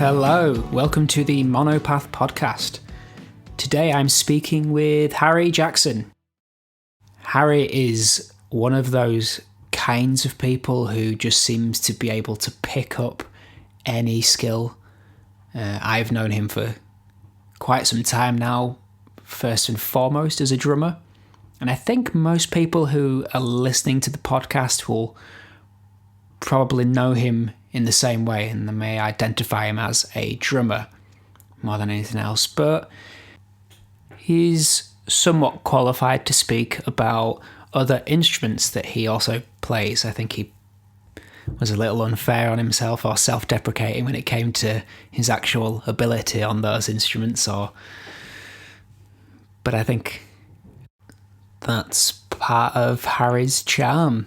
Hello, welcome to the Monopath podcast. Today I'm speaking with Harry Jackson. Harry is one of those kinds of people who just seems to be able to pick up any skill. I've known him for quite some time now, first and foremost as a drummer. And I think most people who are listening to the podcast will probably know him in the same way, and they may identify him as a drummer more than anything else. But he's somewhat qualified to speak about other instruments that he also plays. I think he was a little unfair on himself or self-deprecating when it came to his actual ability on those instruments. But I think that's part of Harry's charm.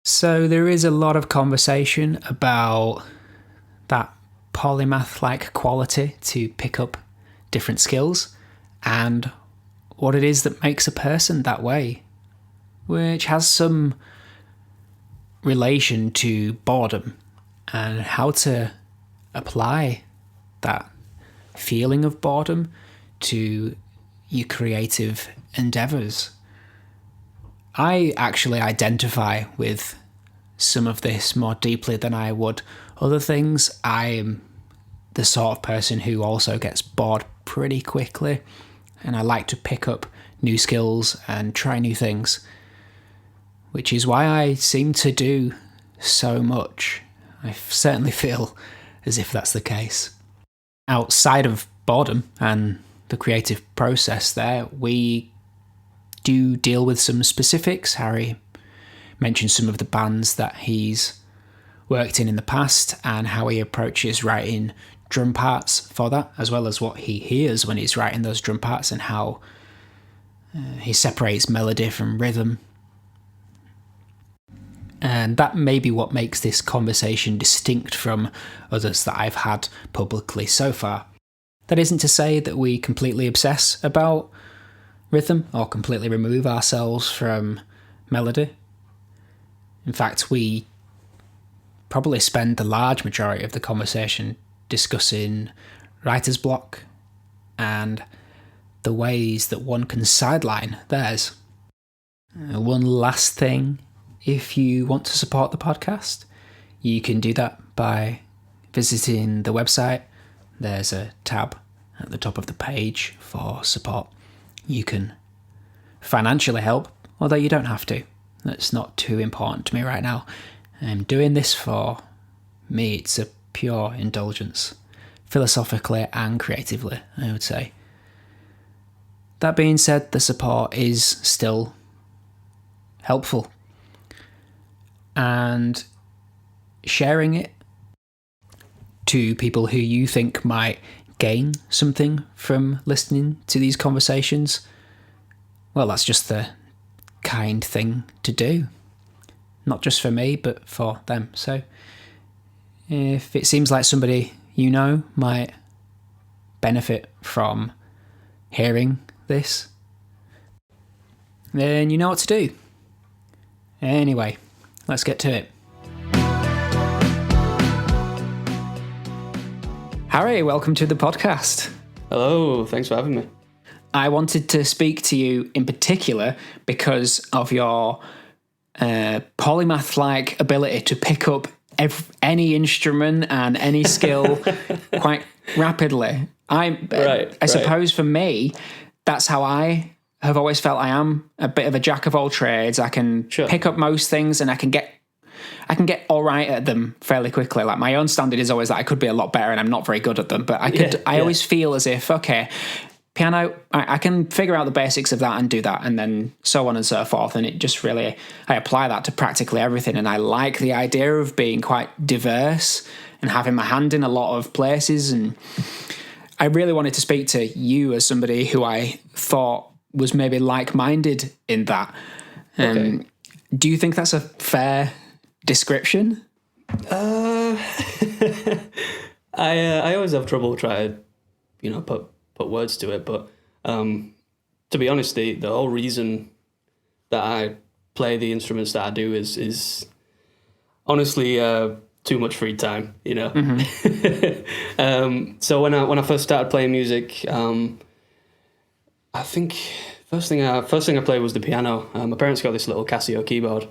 So there is a lot of conversation about that polymath-like quality to pick up different skills and what it is that makes a person that way, which has some relation to boredom and how to apply that feeling of boredom to your creative endeavours. I actually identify with some of this more deeply than I would other things. I am the sort of person who also gets bored pretty quickly, and I like to pick up new skills and try new things, which is why I seem to do so much. I certainly feel as if that's the case. Outside of boredom and the creative process there, we do deal with some specifics. Harry mentioned some of the bands that he's worked in the past and how he approaches writing drum parts for that, as well as what he hears when he's writing those drum parts and how he separates melody from rhythm. And that may be what makes this conversation distinct from others that I've had publicly so far. That isn't to say that we completely obsess about rhythm or completely remove ourselves from melody. In fact, we probably spend the large majority of the conversation discussing writer's block and the ways that one can sideline theirs. One last thing, if you want to support the podcast, you can do that by visiting the website. There's a tab at the top of the page for support. You can financially help, although you don't have to. That's not too important to me right now. I'm doing this for me. It's a pure indulgence, philosophically and creatively, I would say. That being said, the support is still helpful. And sharing it to people who you think might gain something from listening to these conversations, well, that's just the kind thing to do. Not just for me, but for them. So if it seems like somebody you know might benefit from hearing this, then you know what to do. Anyway, let's get to it. Harry, welcome to the podcast. Hello, thanks for having me. I wanted to speak to you in particular because of your polymath-like ability to pick up any instrument and any skill quite rapidly. I suppose for me, that's how I have always felt. I am a bit of a jack of all trades. I can pick up most things and I can get all right at them fairly quickly. Like my own standard is always that I could be a lot better and I'm not very good at them. But I always feel as if, okay, piano, I can figure out the basics of that and do that, and then so on and so forth. And it just really, I apply that to practically everything. And I like the idea of being quite diverse and having my hand in a lot of places. And I really wanted to speak to you as somebody who I thought was maybe like-minded in that. Do you think that's a fair description? I always have trouble trying to, put words to it, but to be honest, the whole reason that I play the instruments that I do is honestly too much free time, you know. So when I first started playing music, I think first thing I played was the piano. My parents got this little Casio keyboard.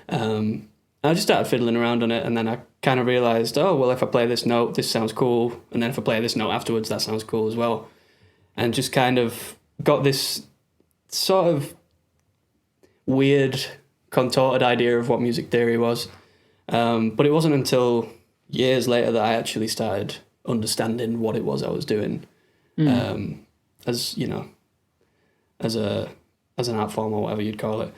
I just started fiddling around on it, and then I kind of realized, oh well, if I play this note, this sounds cool, and then if I play this note afterwards, that sounds cool as well, and just kind of got this sort of weird, contorted idea of what music theory was. But it wasn't until years later that I actually started understanding what it was I was doing, as you know, as an art form or whatever you'd call it.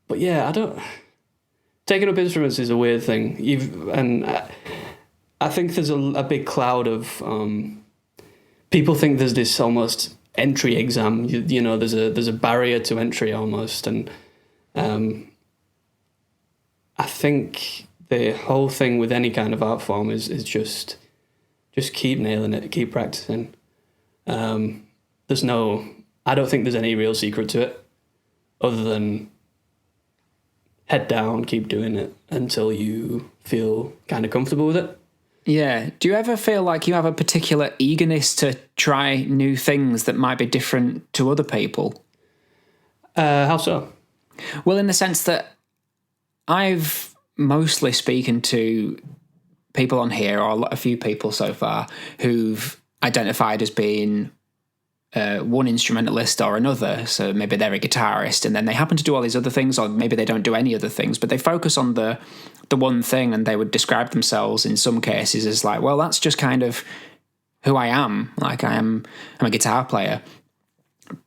But yeah, taking up instruments is a weird thing. I think there's a big cloud of people think there's this almost entry exam. You know, there's a barrier to entry almost, and I think the whole thing with any kind of art form is just keep nailing it, keep practicing. I don't think there's any real secret to it, other than head down, keep doing it until you feel kind of comfortable with it. Yeah. Do you ever feel like you have a particular eagerness to try new things that might be different to other people? How so? Well, in the sense that I've mostly spoken to people on here, or a few people so far, who've identified as being one instrumentalist or another. So maybe they're a guitarist and then they happen to do all these other things, or maybe they don't do any other things, but they focus on the one thing, and they would describe themselves in some cases as like, well, that's just kind of who I am. Like I'm a guitar player.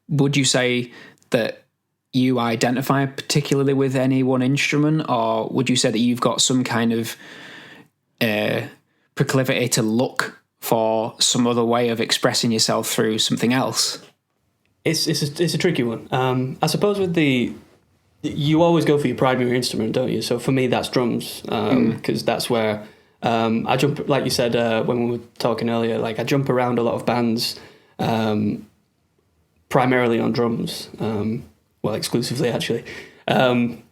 Would you say that you identify particularly with any one instrument, or would you say that you've got some kind of proclivity to look for some other way of expressing yourself through something else? It's a tricky one. I suppose with you always go for your primary instrument, don't you? So for me, that's drums, because that's where I jump. Like you said when we were talking earlier, like I jump around a lot of bands, primarily on drums. Well, exclusively actually. And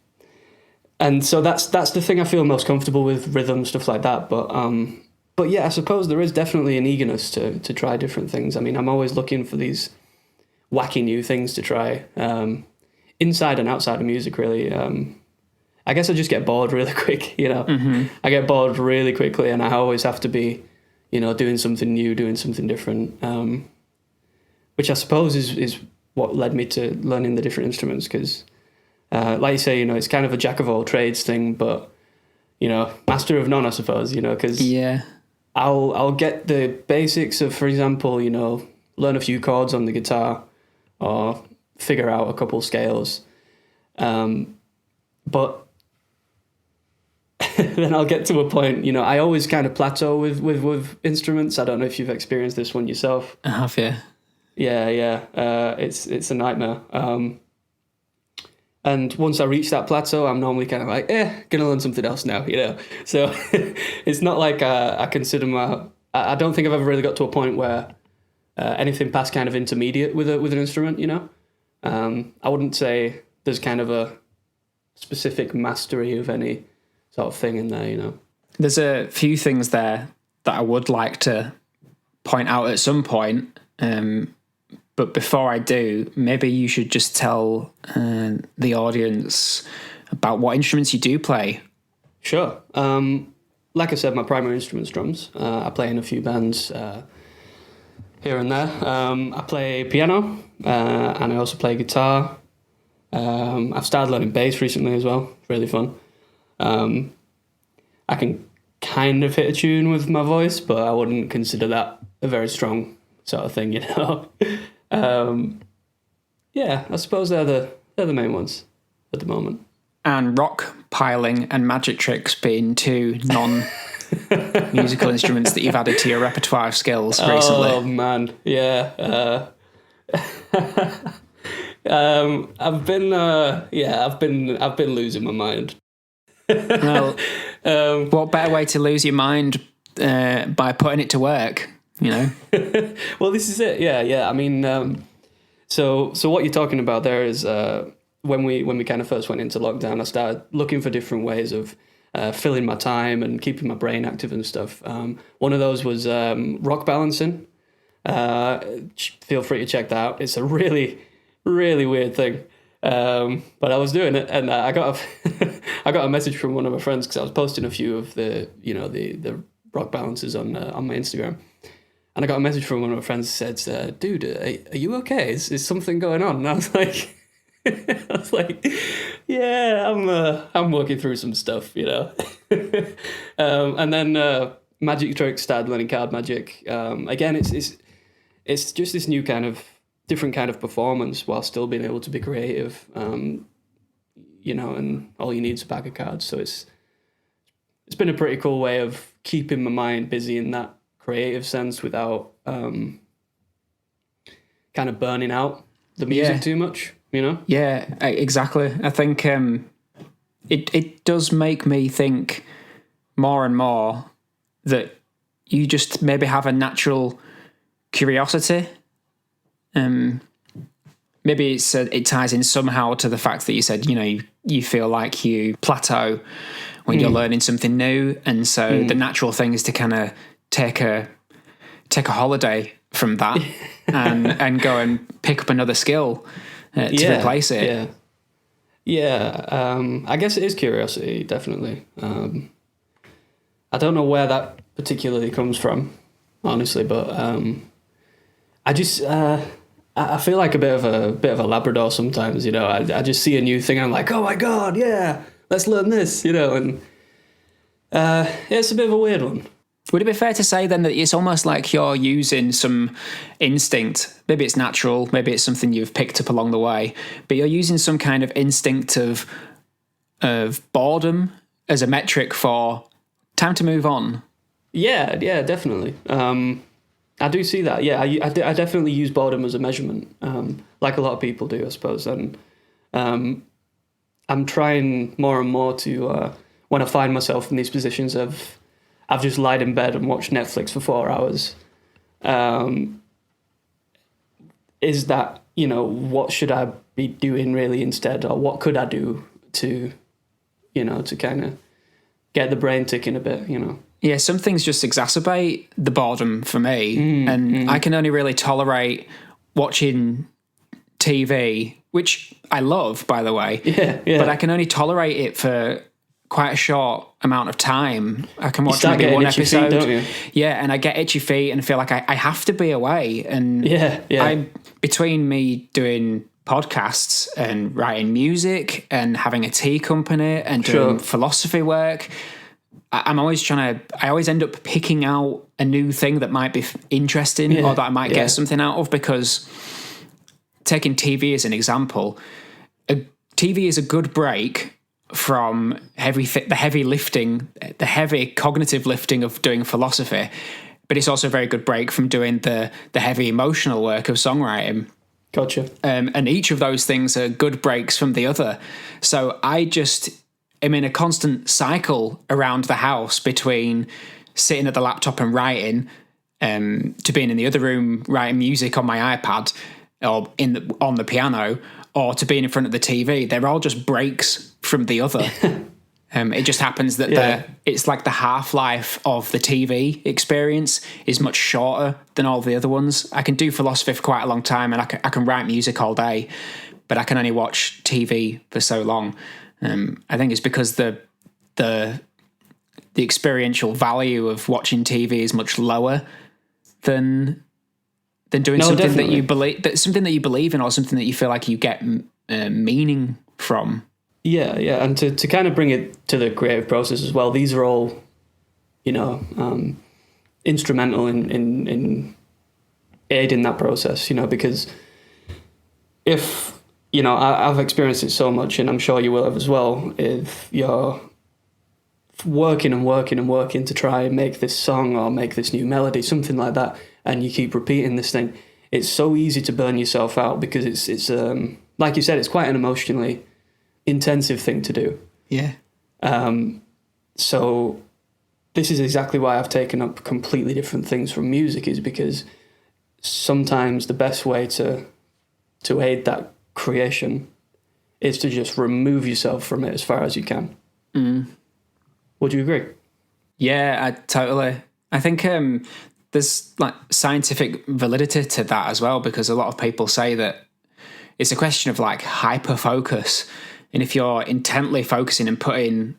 so that's the thing I feel most comfortable with, rhythm, stuff like that. But yeah, I suppose there is definitely an eagerness to try different things. I mean, I'm always looking for these wacky new things to try, inside and outside of music, really. I guess I just get bored really quick, you know. I get bored really quickly, and I always have to be, you know, doing something new, doing something different, which I suppose is what led me to learning the different instruments, because like you say, you know, it's kind of a jack of all trades thing, but, you know, master of none, I suppose, you know, because yeah, I'll get the basics of, for example, you know, learn a few chords on the guitar or figure out a couple scales, but then I'll get to a point, you know, I always kind of plateau with instruments. I don't know if you've experienced this one yourself. I have, yeah. Yeah. It's a nightmare. And once I reach that plateau, I'm normally kind of like, gonna learn something else now, you know. So it's not like I consider I don't think I've ever really got to a point where anything past kind of intermediate with an instrument, you know. I wouldn't say there's kind of a specific mastery of any sort of thing in there, you know. There's a few things there that I would like to point out at some point. But before I do, maybe you should just tell the audience about what instruments you do play. Sure. Like I said, my primary instrument's drums. I play in a few bands here and there. I play piano, and I also play guitar. I've started learning bass recently as well. It's really fun. I can kind of hit a tune with my voice, but I wouldn't consider that a very strong sort of thing, you know. Yeah, I suppose they're the main ones at the moment. And rock piling and magic tricks being two non-musical instruments that you've added to your repertoire of skills recently. Oh man, yeah. I've been losing my mind. Well, what better way to lose your mind by putting it to work? You know. Well, this is it. Yeah. I mean, so what you're talking about there is when we kind of first went into lockdown, I started looking for different ways of filling my time and keeping my brain active and stuff. One of those was rock balancing. Feel free to check that out. It's a really, really weird thing. But I was doing it, and I got I got a message from one of my friends because I was posting a few of the rock balances on my Instagram, and I got a message from one of my friends that said, "Dude, are you okay? Is something going on?" And I was like, "Yeah, I'm working through some stuff, you know." And then Magic Tricks started learning card magic. Again, it's just this new kind of different kind of performance while still being able to be creative, and all you need is a pack of cards. So it's been a pretty cool way of keeping my mind busy in that creative sense without kind of burning out the music too much, you know? Yeah, exactly. I think it does make me think more and more that you just maybe have a natural curiosity. Maybe it ties in somehow to the fact that you said, you feel like you plateau when you're learning something new, and so the natural thing is to kind of take a holiday from that and go and pick up another skill to replace it. I guess it is curiosity, definitely. I don't know where that particularly comes from, honestly, but I just I feel like a bit of a Labrador sometimes. I just see a new thing and I'm like, oh my god, yeah, let's learn this, and it's a bit of a weird one. Would it be fair to say then that it's almost like you're using some instinct? Maybe it's natural, maybe it's something you've picked up along the way, but you're using some kind of instinct of boredom as a metric for time to move on. Yeah, definitely. I do see that. Yeah, I definitely use boredom as a measurement, like a lot of people do, I suppose. And I'm trying more and more to, when I find myself in these positions of, I've just lied in bed and watched Netflix for 4 hours, is that, what should I be doing really instead? Or what could I do to kind of get the brain ticking a bit, Yeah, some things just exacerbate the boredom for me, and I can only really tolerate watching TV, which I love, by the way. Yeah. But I can only tolerate it for quite a short amount of time. I can watch maybe one episode. Feet, don't you? Yeah, and I get itchy feet and feel like I have to be away. And between me doing podcasts and writing music and having a tea company and doing philosophy work, I'm always I always end up picking out a new thing that might be interesting or that I might get something out of, because taking TV as an example, TV is a good break from the heavy lifting, the heavy cognitive lifting of doing philosophy, but it's also a very good break from doing the heavy emotional work of songwriting. Gotcha. And each of those things are good breaks from the other. So I just am in a constant cycle around the house between sitting at the laptop and writing, to being in the other room writing music on my iPad or on the piano, or to being in front of the TV. They're all just breaks from the other. It just happens that it's like the half-life of the TV experience is much shorter than all the other ones. I can do philosophy for quite a long time, and I can write music all day, but I can only watch TV for so long. I think it's because the experiential value of watching TV is much lower than doing something definitely. That you believe, that's something that you believe in, or something that you feel like you get meaning from. Yeah, and to kind of bring it to the creative process as well, these are all, instrumental in aiding that process, because if, I've experienced it so much, and I'm sure you will have as well, if you're working to try and make this song or make this new melody, something like that, and you keep repeating this thing, it's so easy to burn yourself out, because it's like you said, it's quite an emotionally intensive thing to do. Yeah. So this is exactly why I've taken up completely different things from music, is because sometimes the best way to aid that creation is to just remove yourself from it as far as you can. Would you agree? Yeah, I think there's like scientific validity to that as well, because a lot of people say that it's a question of like hyper focus, and if you're intently focusing and putting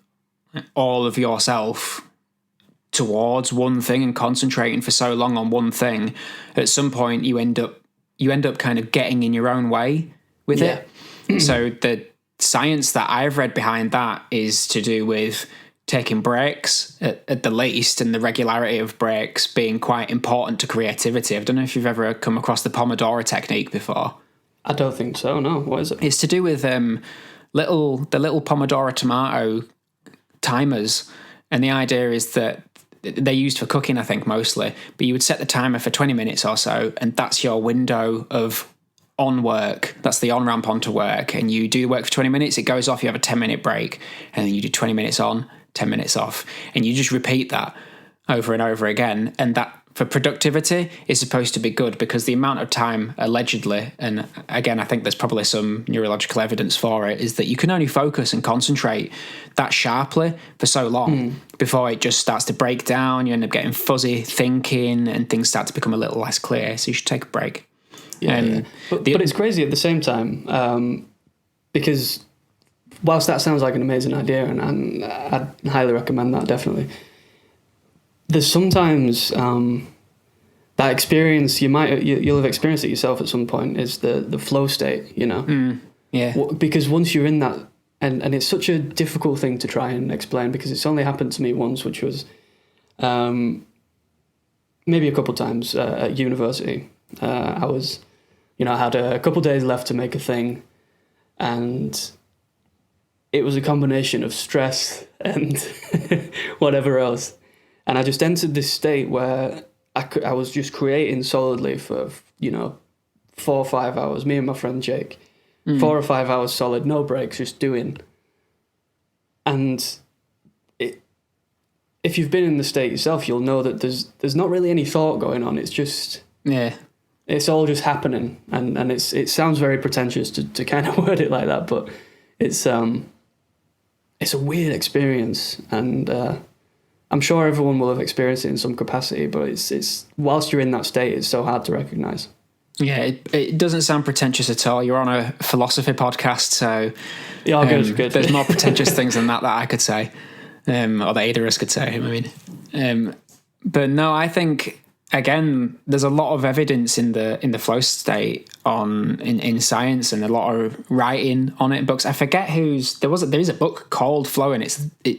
all of yourself towards one thing and concentrating for so long on one thing, at some point you end up kind of getting in your own way with it. So the science that I've read behind that is to do with taking breaks at the least, and the regularity of breaks being quite important to creativity. I don't know if you've ever come across the Pomodoro technique before. I don't think so, no. What is it? It's to do with the little Pomodoro tomato timers, and the idea is that they're used for cooking, I think, mostly, but you would set the timer for 20 minutes or so, and that's your window of on work. That's the on-ramp onto work, and you do work for 20 minutes, it goes off, you have a 10-minute break, and then you do 20 minutes on, 10 minutes off, and you just repeat that over and over again. And that, for productivity, is supposed to be good, because the amount of time, allegedly, and again, I think there's probably some neurological evidence for it, is that you can only focus and concentrate that sharply for so long before it just starts to break down. You end up getting fuzzy thinking and things start to become a little less clear. So you should take a break. Yeah. But it's crazy at the same time, because whilst that sounds like an amazing idea, and I'd highly recommend that, definitely, there's sometimes that experience you'll have experienced it yourself at some point, is the flow state, you know. Because once you're in that, and it's such a difficult thing to try and explain, because it's only happened to me once, which was maybe a couple times at university. I had a couple days left to make a thing, and it was a combination of stress and whatever else. And I just entered this state where I was just creating solidly for, 4 or 5 hours, me and my friend Jake, 4 or 5 hours solid, no breaks, just doing. And if you've been in the state yourself, you'll know that there's not really any thought going on. It's just... Yeah. It's all just happening. And it sounds very pretentious to kind of word it like that, but it's a weird experience. And I'm sure everyone will have experienced it in some capacity, but it's whilst you're in that state, it's so hard to recognise. Yeah, it doesn't sound pretentious at all. You're on a philosophy podcast, so yeah, good. There's more pretentious things than that I could say, or that either of us could say. I mean, but no, I think again, there's a lot of evidence in the flow state in science, and a lot of writing on it in books. I forget there is a book called Flow, and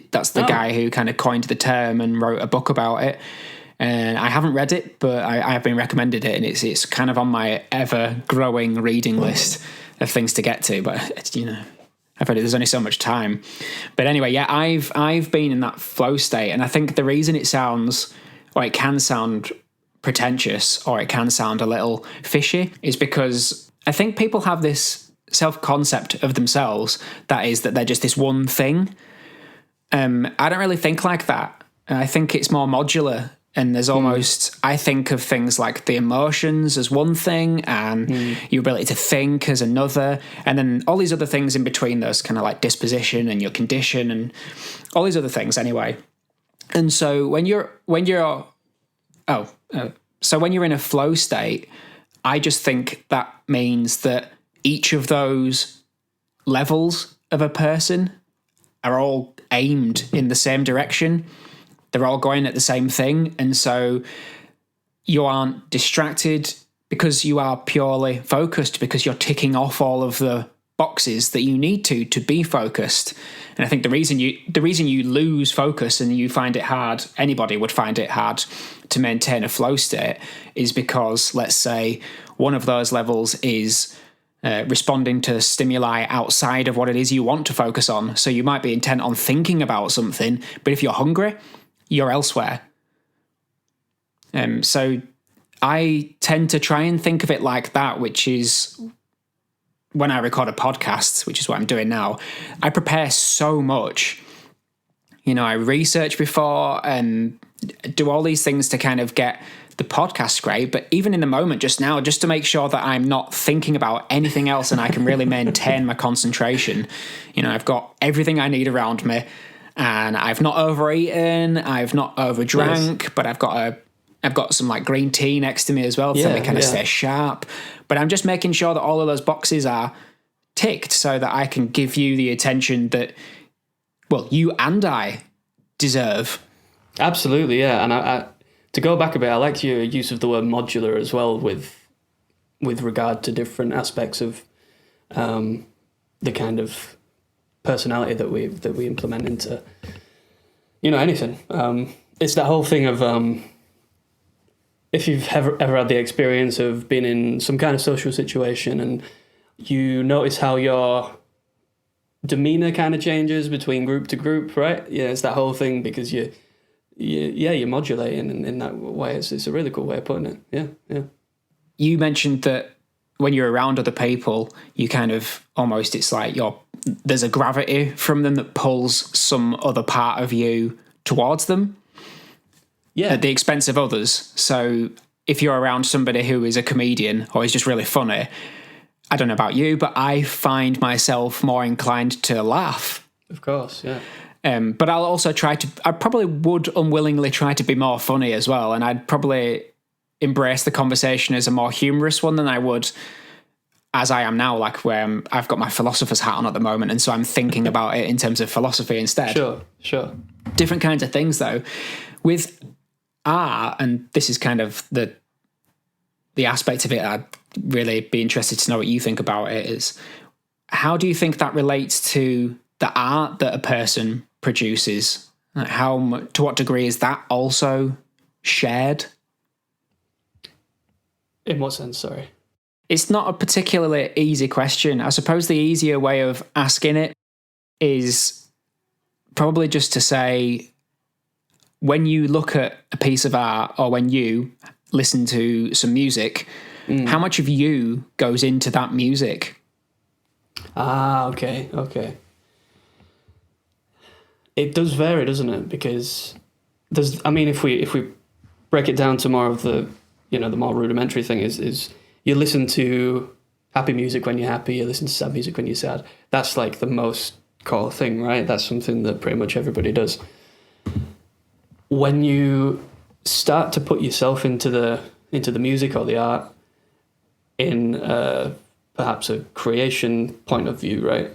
that's the guy who kind of coined the term and wrote a book about it. And I haven't read it, but I have been recommended it, and it's kind of on my ever-growing reading list of things to get to. But I've heard there's only so much time. But anyway, yeah, I've been in that flow state, and I think the reason it can sound pretentious, or it can sound a little fishy, is because I think people have this self-concept of themselves that they're just this one thing. I don't really think like that. I think it's more modular. And there's almost, I think of things like the emotions as one thing, and your ability to think as another, and then all these other things in between those, kind of like disposition and your condition and all these other things anyway. And so when you're in a flow state, I just think that means that each of those levels of a person are all aimed in the same direction. They're all going at the same thing. And so you aren't distracted because you are purely focused, because you're ticking off all of the boxes that you need to be focused. And I think the reason you lose focus and you find it hard, anybody would find it hard to maintain a flow state, is because, let's say, one of those levels is responding to stimuli outside of what it is you want to focus on. So you might be intent on thinking about something, but if you're hungry, you're elsewhere. So I tend to try and think of it like that, which is when I record a podcast, which is what I'm doing now, I prepare so much. I research before and do all these things to kind of get the podcast great, but even in the moment just now, just to make sure that I'm not thinking about anything else and I can really maintain my concentration. I've got everything I need around me. and I've not overeaten, I've not overdrank, but I've got some like green tea next to me as well to kind of stay sharp. But I'm just making sure that all of those boxes are ticked so that I can give you the attention that, well, you and I deserve. Absolutely, yeah. And I to go back a bit, I liked your use of the word modular as well with regard to different aspects of the kind of personality that we implement into, anything. It's that whole thing of if you've ever had the experience of being in some kind of social situation and you notice how your demeanor kind of changes between group to group, right? Yeah, it's that whole thing because you're modulating in that way. It's a really cool way of putting it. Yeah. You mentioned that when you're around other people, you kind of almost, it's like there's a gravity from them that pulls some other part of you towards them. Yeah. At the expense of others. So if you're around somebody who is a comedian or is just really funny, I don't know about you, but I find myself more inclined to laugh. Of course, yeah. But I'll also I probably would unwillingly try to be more funny as well. And I'd probably embrace the conversation as a more humorous one than I would as I am now, like where I've got my philosopher's hat on at the moment. And so I'm thinking about it in terms of philosophy instead. Sure. Different kinds of things though. With art, and this is kind of the aspect of it I'd really be interested to know what you think about it, is how do you think that relates to the art that a person produces? Like to what degree is that also shared? In what sense, sorry? It's not a particularly easy question. I suppose the easier way of asking it is probably just to say, when you look at a piece of art or when you listen to some music, how much of you goes into that music? Okay. It does vary, doesn't it? Because if we break it down to more of the, the more rudimentary thing is you listen to happy music when you're happy, you listen to sad music when you're sad. That's like the most core thing, right? That's something that pretty much everybody does. When you start to put yourself into the music or the art in perhaps a creation point of view, right?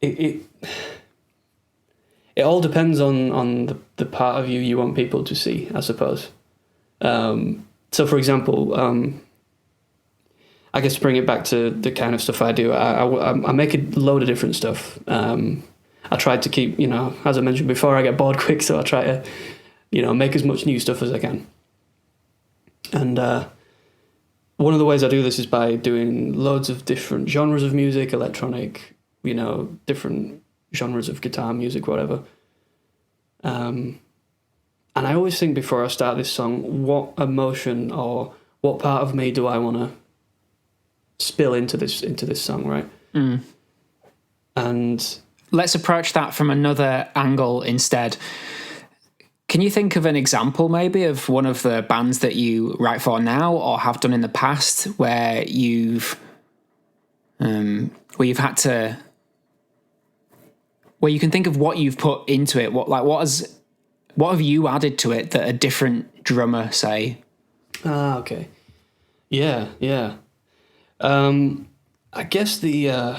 It all depends on the part of you want people to see, I suppose. So, for example, I guess to bring it back to the kind of stuff I do, I make a load of different stuff. I try to keep, as I mentioned before, I get bored quick, so I try to, make as much new stuff as I can. And one of the ways I do this is by doing loads of different genres of music, electronic, different genres of guitar music, whatever. And I always think before I start this song, what emotion or what part of me do I want to spill into this song, right? And let's approach that from another angle instead. Can you think of an example maybe of one of the bands that you write for now or have done in the past where you've had to, where you can think of what you've put into it, what have you added to it that a different drummer, say? Okay. Yeah. I guess the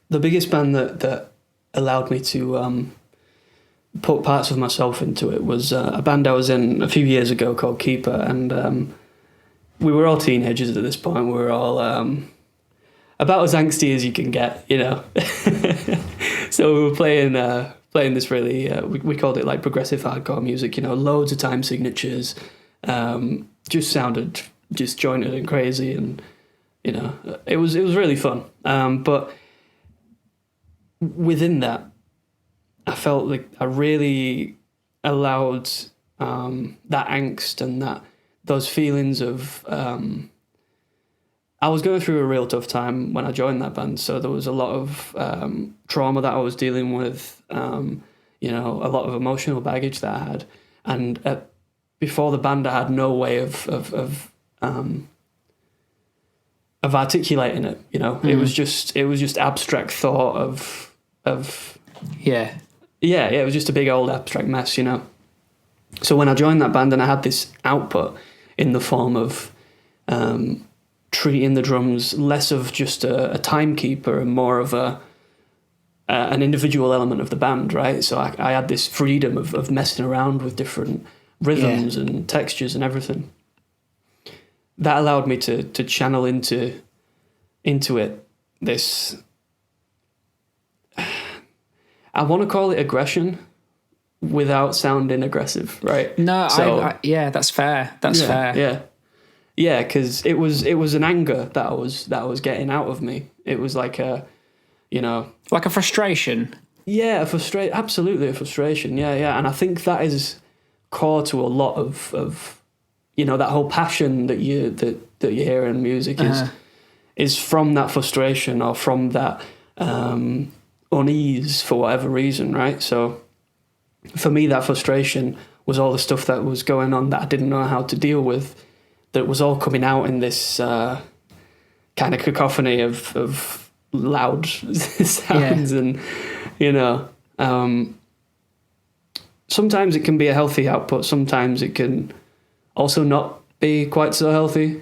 biggest band that allowed me to put parts of myself into it was a band I was in a few years ago called Keeper, and we were all teenagers at this point. We were all about as angsty as you can get, So we were playing this really, we called it like progressive hardcore music, loads of time signatures, just sounded disjointed and crazy, and it was really fun. But within that, I felt like I really allowed that angst and those feelings of I was going through a real tough time when I joined that band, so there was a lot of trauma that I was dealing with, a lot of emotional baggage that I had, and before the band I had no way of articulating it. It was just abstract thought of yeah, it was just a big old abstract mess, you know. So when I joined that band and I had this output in the form of treating the drums less of just a timekeeper and more of an individual element of the band, right? So I had this freedom of messing around with different rhythms and textures and everything. That allowed me to channel into it this, I want to call it aggression without sounding aggressive, right? No, so, yeah, that's fair. That's fair. Yeah, because it was an anger that I was getting out of me. It was like a, you know, like a frustration. Yeah, absolutely a frustration. Yeah, and I think that is core to a lot of you know, that whole passion that you hear in music is from that frustration or from that unease for whatever reason, right? So for me, that frustration was all the stuff that was going on that I didn't know how to deal with, that was all coming out in this kind of cacophony of loud sounds. And, you know, sometimes it can be a healthy output, sometimes it can also not be quite so healthy.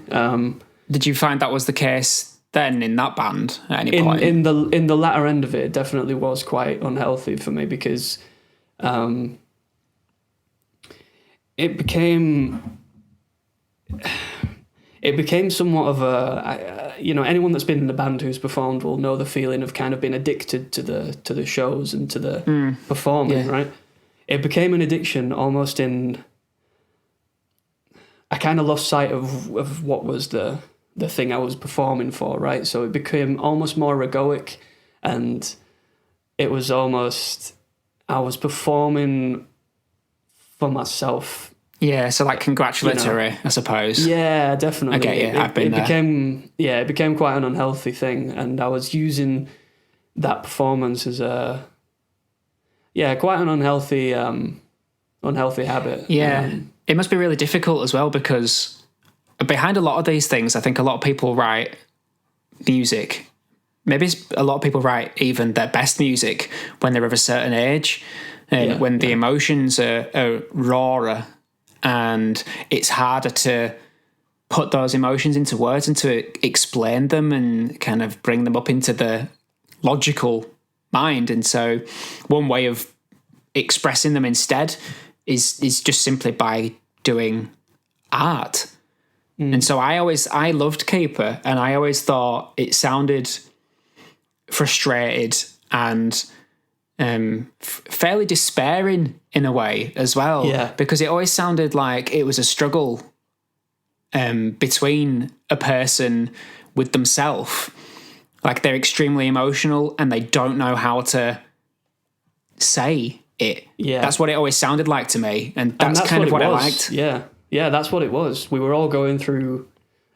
Did you find that was the case then in that band at any point? In the latter end of it definitely was quite unhealthy for me, because it became somewhat of a, you know, anyone that's been in a band who's performed will know the feeling of kind of being addicted to the shows and to the performing, right? It became an addiction almost in, I kind of lost sight of what was the thing I was performing for, right? So it became almost more egoic, and it was almost, I was performing for myself. Yeah, so like congratulatory, you know? I suppose. Yeah, definitely. I get you. I've been there. It became quite an unhealthy thing, and I was using that performance as quite an unhealthy habit. Yeah, it must be really difficult as well, because behind a lot of these things, I think a lot of people write music. Maybe a lot of people write even their best music when they're of a certain age, and when the emotions are rawer, and it's harder to put those emotions into words and to explain them and kind of bring them up into the logical mind. And so one way of expressing them instead is just simply by doing art. And so I loved Keeper, and I always thought it sounded frustrated and fairly despairing in a way as well. Yeah. Because it always sounded like it was a struggle between a person with themselves. Like they're extremely emotional and they don't know how to say it. Yeah. That's what it always sounded like to me. And that's kind of what I liked. Yeah. Yeah, that's what it was. We were all going through,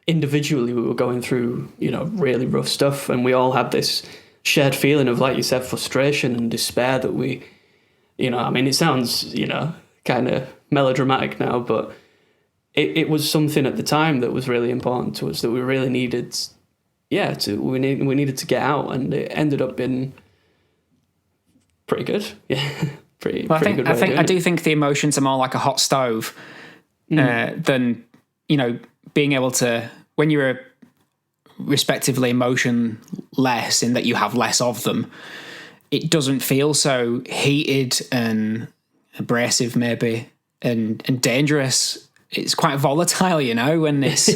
individually, we were going through, you know, really rough stuff. And we all had this shared feeling of, like you said, frustration and despair that we, you know, I mean, it sounds, you know, kind of melodramatic now, but it was something at the time that was really important to us, that we really needed, we needed to get out, and it ended up being pretty good. Yeah, pretty good. I do think the emotions are more like a hot stove than, you know, being able to, when you're respectively emotionless in that you have less of them, it doesn't feel so heated and abrasive maybe and dangerous. It's quite volatile, you know, and it's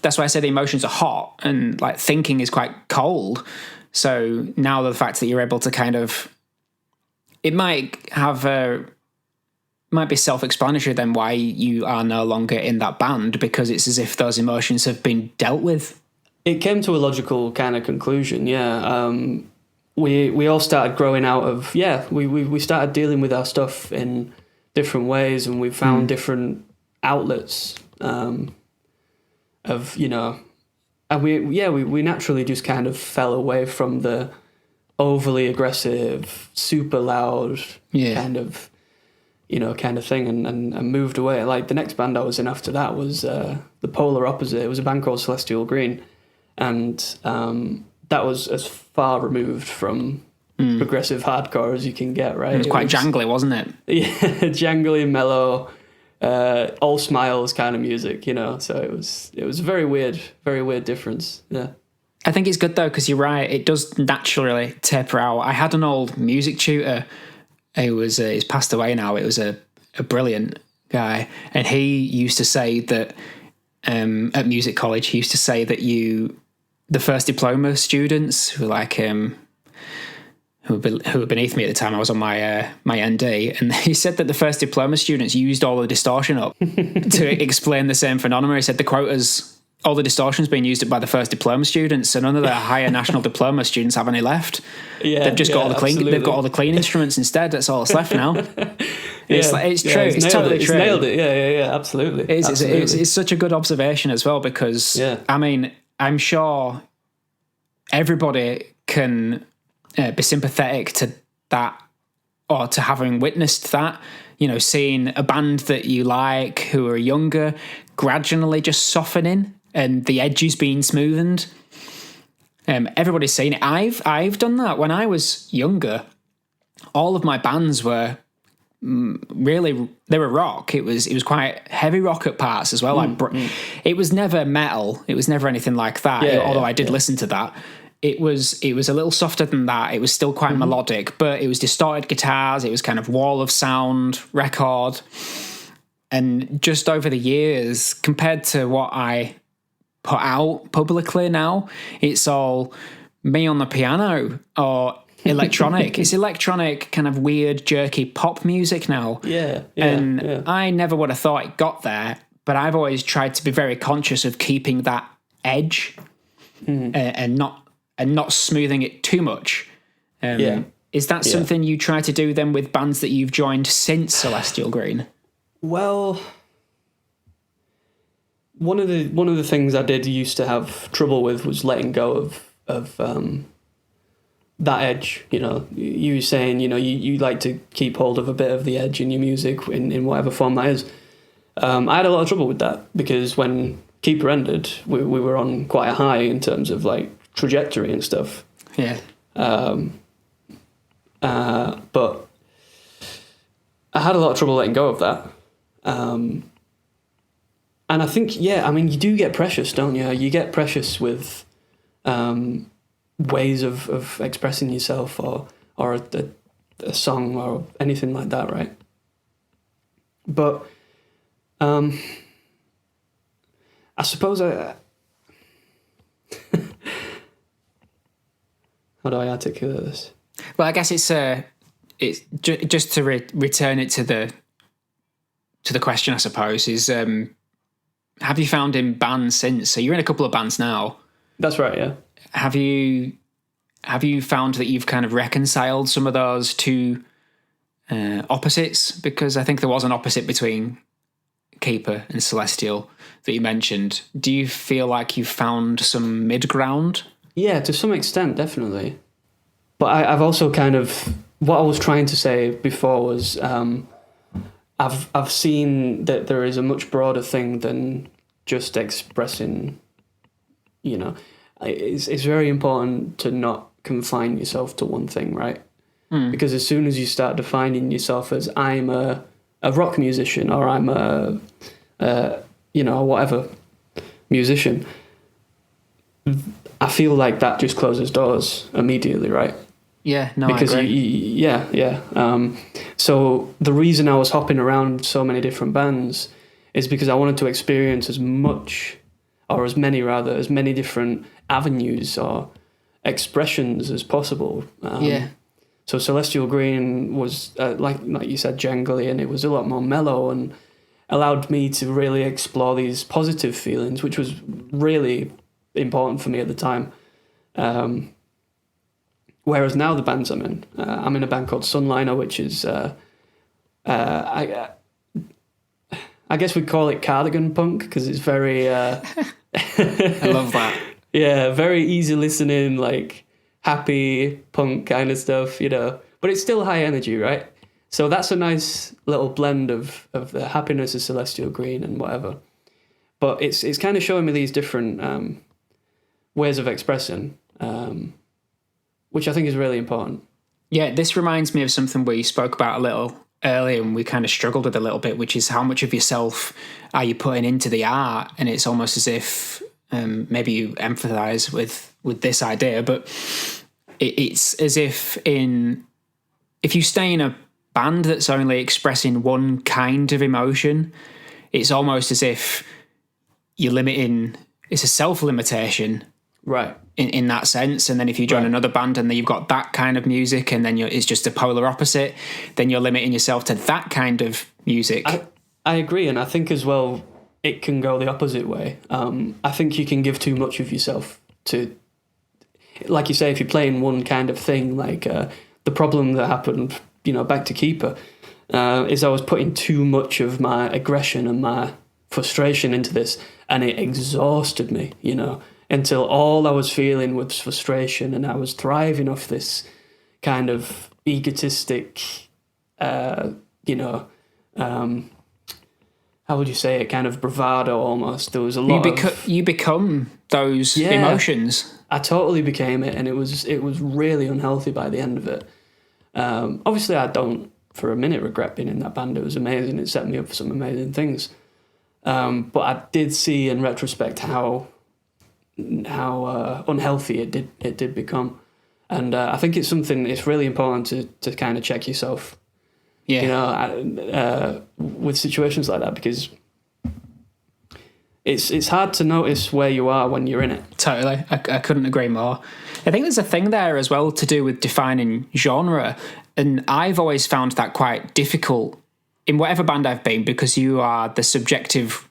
that's why I say the emotions are hot, and like thinking is quite cold. So now the fact that you're able to kind of, it might be self-explanatory then why you are no longer in that band, because it's as if those emotions have been dealt with. It came to a logical kind of conclusion, yeah. We all started growing out of, we started dealing with our stuff in different ways, and we found different outlets of, you know, and we naturally just kind of fell away from the overly aggressive, super loud kind of, you know, kind of thing, and moved away. Like the next band I was in after that was the polar opposite. It was a band called Celestial Green, and that was as far removed from progressive hardcore as you can get, right? It was quite jangly, wasn't it? Yeah, jangly, mellow, all smiles kind of music, you know. So it was very weird difference. Yeah. I think it's good though, because you're right. It does naturally taper out. I had an old music tutor. He's passed away now. It was a brilliant guy, and he used to say that at music college, he used to say that the first diploma students who who were beneath me at the time, I was on my ND, and he said that the first diploma students used all the distortion up to explain the same phenomenon. He said the quotas, all the distortion's being used up by the first diploma students, so none of the higher national diploma students have any left. Yeah, they've just got all the clean. absolutely. They've got all the clean instruments instead. That's all that's left now. It's true. It's totally true. It's nailed it. Yeah. Absolutely. It's such a good observation as well, because I mean, I'm sure everybody can be sympathetic to that, or to having witnessed that. You know, seeing a band that you like who are younger gradually just softening and the edges being smoothened. Everybody's seen it. I've done that when I was younger. All of my bands were really, they were rock. It was quite heavy rock at parts as well. It was never metal. It was never anything like that. Although I did listen to that. It was a little softer than that. It was still quite melodic, but it was distorted guitars. It was kind of wall of sound record. And just over the years, compared to what I put out publicly now, it's all me on the piano or electronic. It's electronic, kind of weird, jerky pop music now. I never would have thought it got there, but I've always tried to be very conscious of keeping that edge and not smoothing it too much. Is that something you try to do then with bands that you've joined since Celestial Green? Well, one of the things I used to have trouble with was letting go of that edge. You know, you saying, you know, you like to keep hold of a bit of the edge in your music in whatever form that is. I had a lot of trouble with that because when Keeper ended, we were on quite a high in terms of like trajectory and stuff. Yeah. But I had a lot of trouble letting go of that. And I think, I mean, you do get precious, don't you? You get precious with ways of expressing yourself or a song or anything like that, right? But I suppose how do I articulate this? Well, I guess it's just to return it to the question, I suppose, is have you found in bands since? So you're in a couple of bands now. That's right, yeah. Have you found that you've kind of reconciled some of those two opposites? Because I think there was an opposite between Keeper and Celestial that you mentioned. Do you feel like you've found some mid-ground? Yeah, to some extent, definitely. But I've also kind of... What I was trying to say before was... I've seen that there is a much broader thing than just expressing, you know. It's very important to not confine yourself to one thing, right? Because as soon as you start defining yourself as I'm a rock musician or I'm a whatever musician, I feel like that just closes doors immediately, right? Yeah, no, because I agree. So the reason I was hopping around so many different bands is because I wanted to experience as many different avenues or expressions as possible. So Celestial Green was like you said, jangly, and it was a lot more mellow and allowed me to really explore these positive feelings, which was really important for me at the time. Whereas now the bands I'm in a band called Sunliner, which is, I guess we'd call it Cardigan punk because it's very... I love that. Yeah, very easy listening, like happy punk kind of stuff, you know. But it's still high energy, right? So that's a nice little blend of the happiness of Celestial Green and whatever. But it's kind of showing me these different ways of expressing... which I think is really important. Yeah, this reminds me of something we spoke about a little earlier and we kind of struggled with a little bit, which is how much of yourself are you putting into the art? And it's almost as if maybe you empathise with this idea, but it's as if you stay in a band that's only expressing one kind of emotion, it's almost as if you're limiting, it's a self-limitation. Right. In that sense, and then if you join another band and then you've got that kind of music and then it's just a polar opposite, then you're limiting yourself to that kind of music. I agree, and I think as well it can go the opposite way. I think you can give too much of yourself to, like you say, if you're playing one kind of thing, like the problem that happened, back to Keeper, is I was putting too much of my aggression and my frustration into this, and it exhausted me, until all I was feeling was frustration, and I was thriving off this kind of egotistic, how would you say it, kind of bravado almost. There was a lot you become those emotions. I totally became it, and it was really unhealthy by the end of it. Obviously, I don't for a minute regret being in that band. It was amazing. It set me up for some amazing things. But I did see in retrospect how unhealthy it did become, and I think it's really important to kind of check yourself, with situations like that, because it's hard to notice where you are when you're in it. Totally, I couldn't agree more. I think there's a thing there as well to do with defining genre, and I've always found that quite difficult in whatever band I've been, because you are the subjective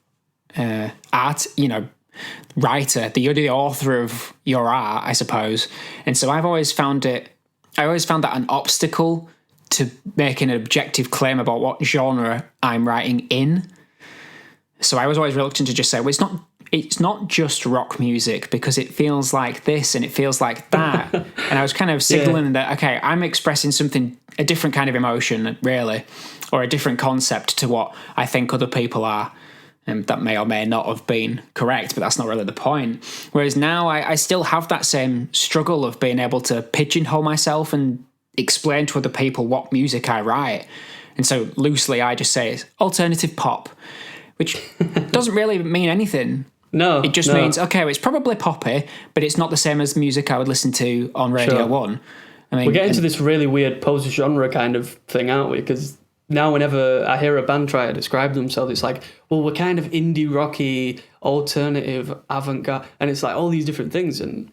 art, writer, you're the author of your art, I suppose. And so I always found that an obstacle to making an objective claim about what genre I'm writing in. So I was always reluctant to just say, well, it's not just rock music, because it feels like this and it feels like that. And I was kind of signaling that, okay, I'm expressing a different kind of emotion, really, or a different concept to what I think other people are. And that may or may not have been correct, but that's not really the point. Whereas now I still have that same struggle of being able to pigeonhole myself and explain to other people what music I write. And so loosely I just say it's alternative pop, which doesn't really mean anything. No. It just means, okay, it's probably poppy, but it's not the same as music I would listen to on Radio 1. I mean, we're getting to this really weird post-genre kind of thing, aren't we? Because now whenever I hear a band try to describe themselves, it's like, well, we're kind of indie rocky, alternative, avant-garde, and it's like all these different things, and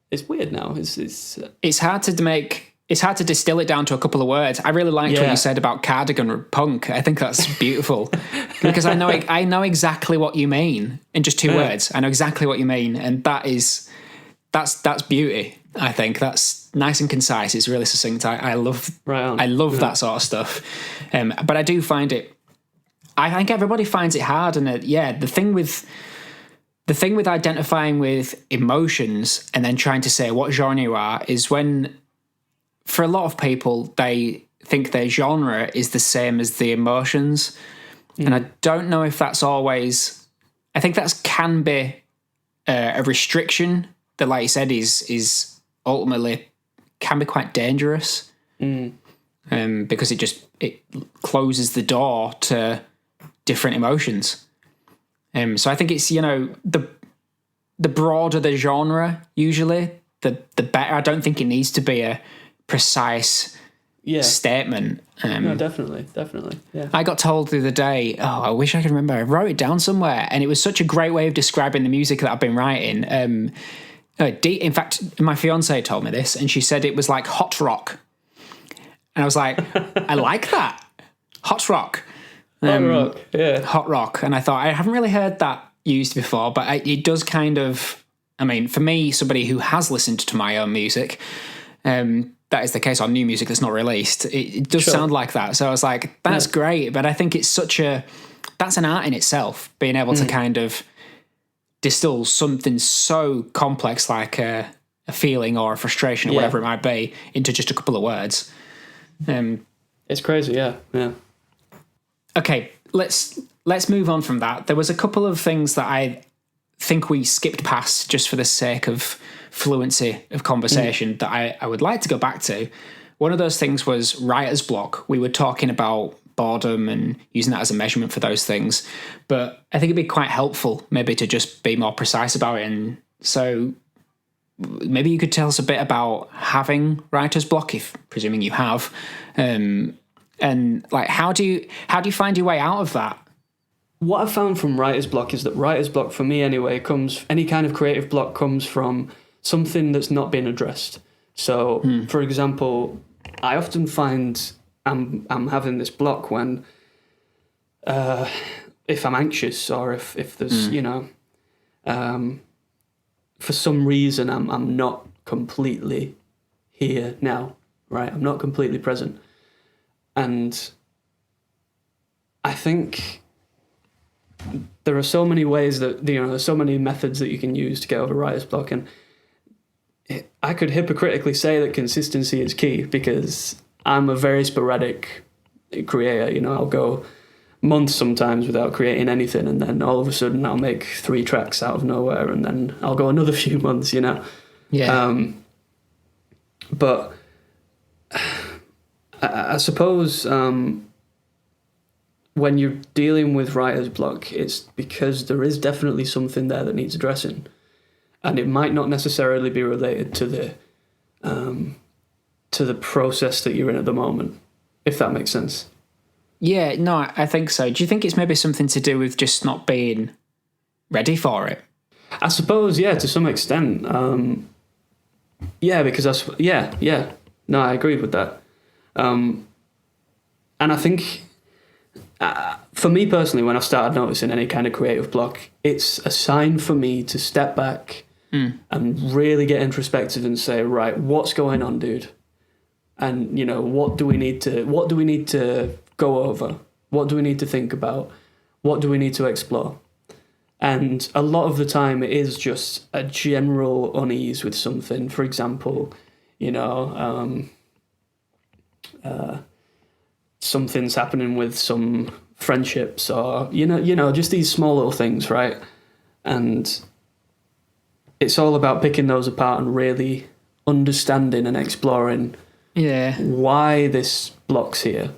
it's weird now. It's hard to distill it down to a couple of words. I really liked what you said about Cardigan or punk. I think that's beautiful because I know exactly what you mean in just two words. I know exactly what you mean, and that's beauty. I think that's nice and concise. It's really succinct. I love that sort of stuff. But I do find it. I think everybody finds it hard, and the thing with identifying with emotions and then trying to say what genre you are is when, for a lot of people, they think their genre is the same as the emotions, and I don't know if that's always. I think that can be a restriction that, like you said, is ultimately can be quite dangerous because it closes the door to different emotions. So I think it's the broader the genre, usually the better. I don't think it needs to be a precise statement. No, definitely. Yeah. I got told the other day, I wish I could remember, I wrote it down somewhere, and it was such a great way of describing the music that I've been writing. In fact, my fiance told me this, and she said it was like hot rock. And I was like, I like that. Hot rock. Hot rock, yeah. Hot rock. And I thought, I haven't really heard that used before, but it does kind of, I mean, for me, somebody who has listened to my own music, that is the case on new music that's not released. It does sound like that. So I was like, that's great. But I think it's that's an art in itself, being able to kind of distill something so complex like a feeling or a frustration or whatever it might be into just a couple of words. It's crazy, yeah. Okay, let's move on from that. There was a couple of things that I think we skipped past just for the sake of fluency of conversation that I would like to go back to. one of those things was writer's block. We were talking about boredom and using that as a measurement for those things. But I think it'd be quite helpful maybe to just be more precise about it. And so maybe you could tell us a bit about having writer's block, if presuming you have, and like how do you find your way out of that? What I've found from writer's block is that writer's block, for me anyway, any kind of creative block comes from something that's not been addressed. So, for example, I often find I'm having this block when if I'm anxious or if there's for some reason I'm not completely here now, right? I'm not completely present, and I think there are so many ways that there's so many methods that you can use to get over writer's block, and I could hypocritically say that consistency is key because I'm a very sporadic creator. I'll go months sometimes without creating anything, and then all of a sudden I'll make 3 tracks out of nowhere, and then I'll go another few months. But I suppose when you're dealing with writer's block, it's because there is definitely something there that needs addressing, and it might not necessarily be related to the process that you're in at the moment, if that makes sense. Yeah, no, I think so. Do you think it's maybe something to do with just not being ready for it? I suppose, yeah, to some extent. Because no, I agree with that. And I think, for me personally, when I've started noticing any kind of creative block, it's a sign for me to step back and really get introspective and say, right, what's going on, dude? And what do we need to go over? What do we need to think about? What do we need to explore? And a lot of the time it is just a general unease with something. For example, something's happening with some friendships, or just these small little things, right? And it's all about picking those apart and really understanding and exploring why this block's here.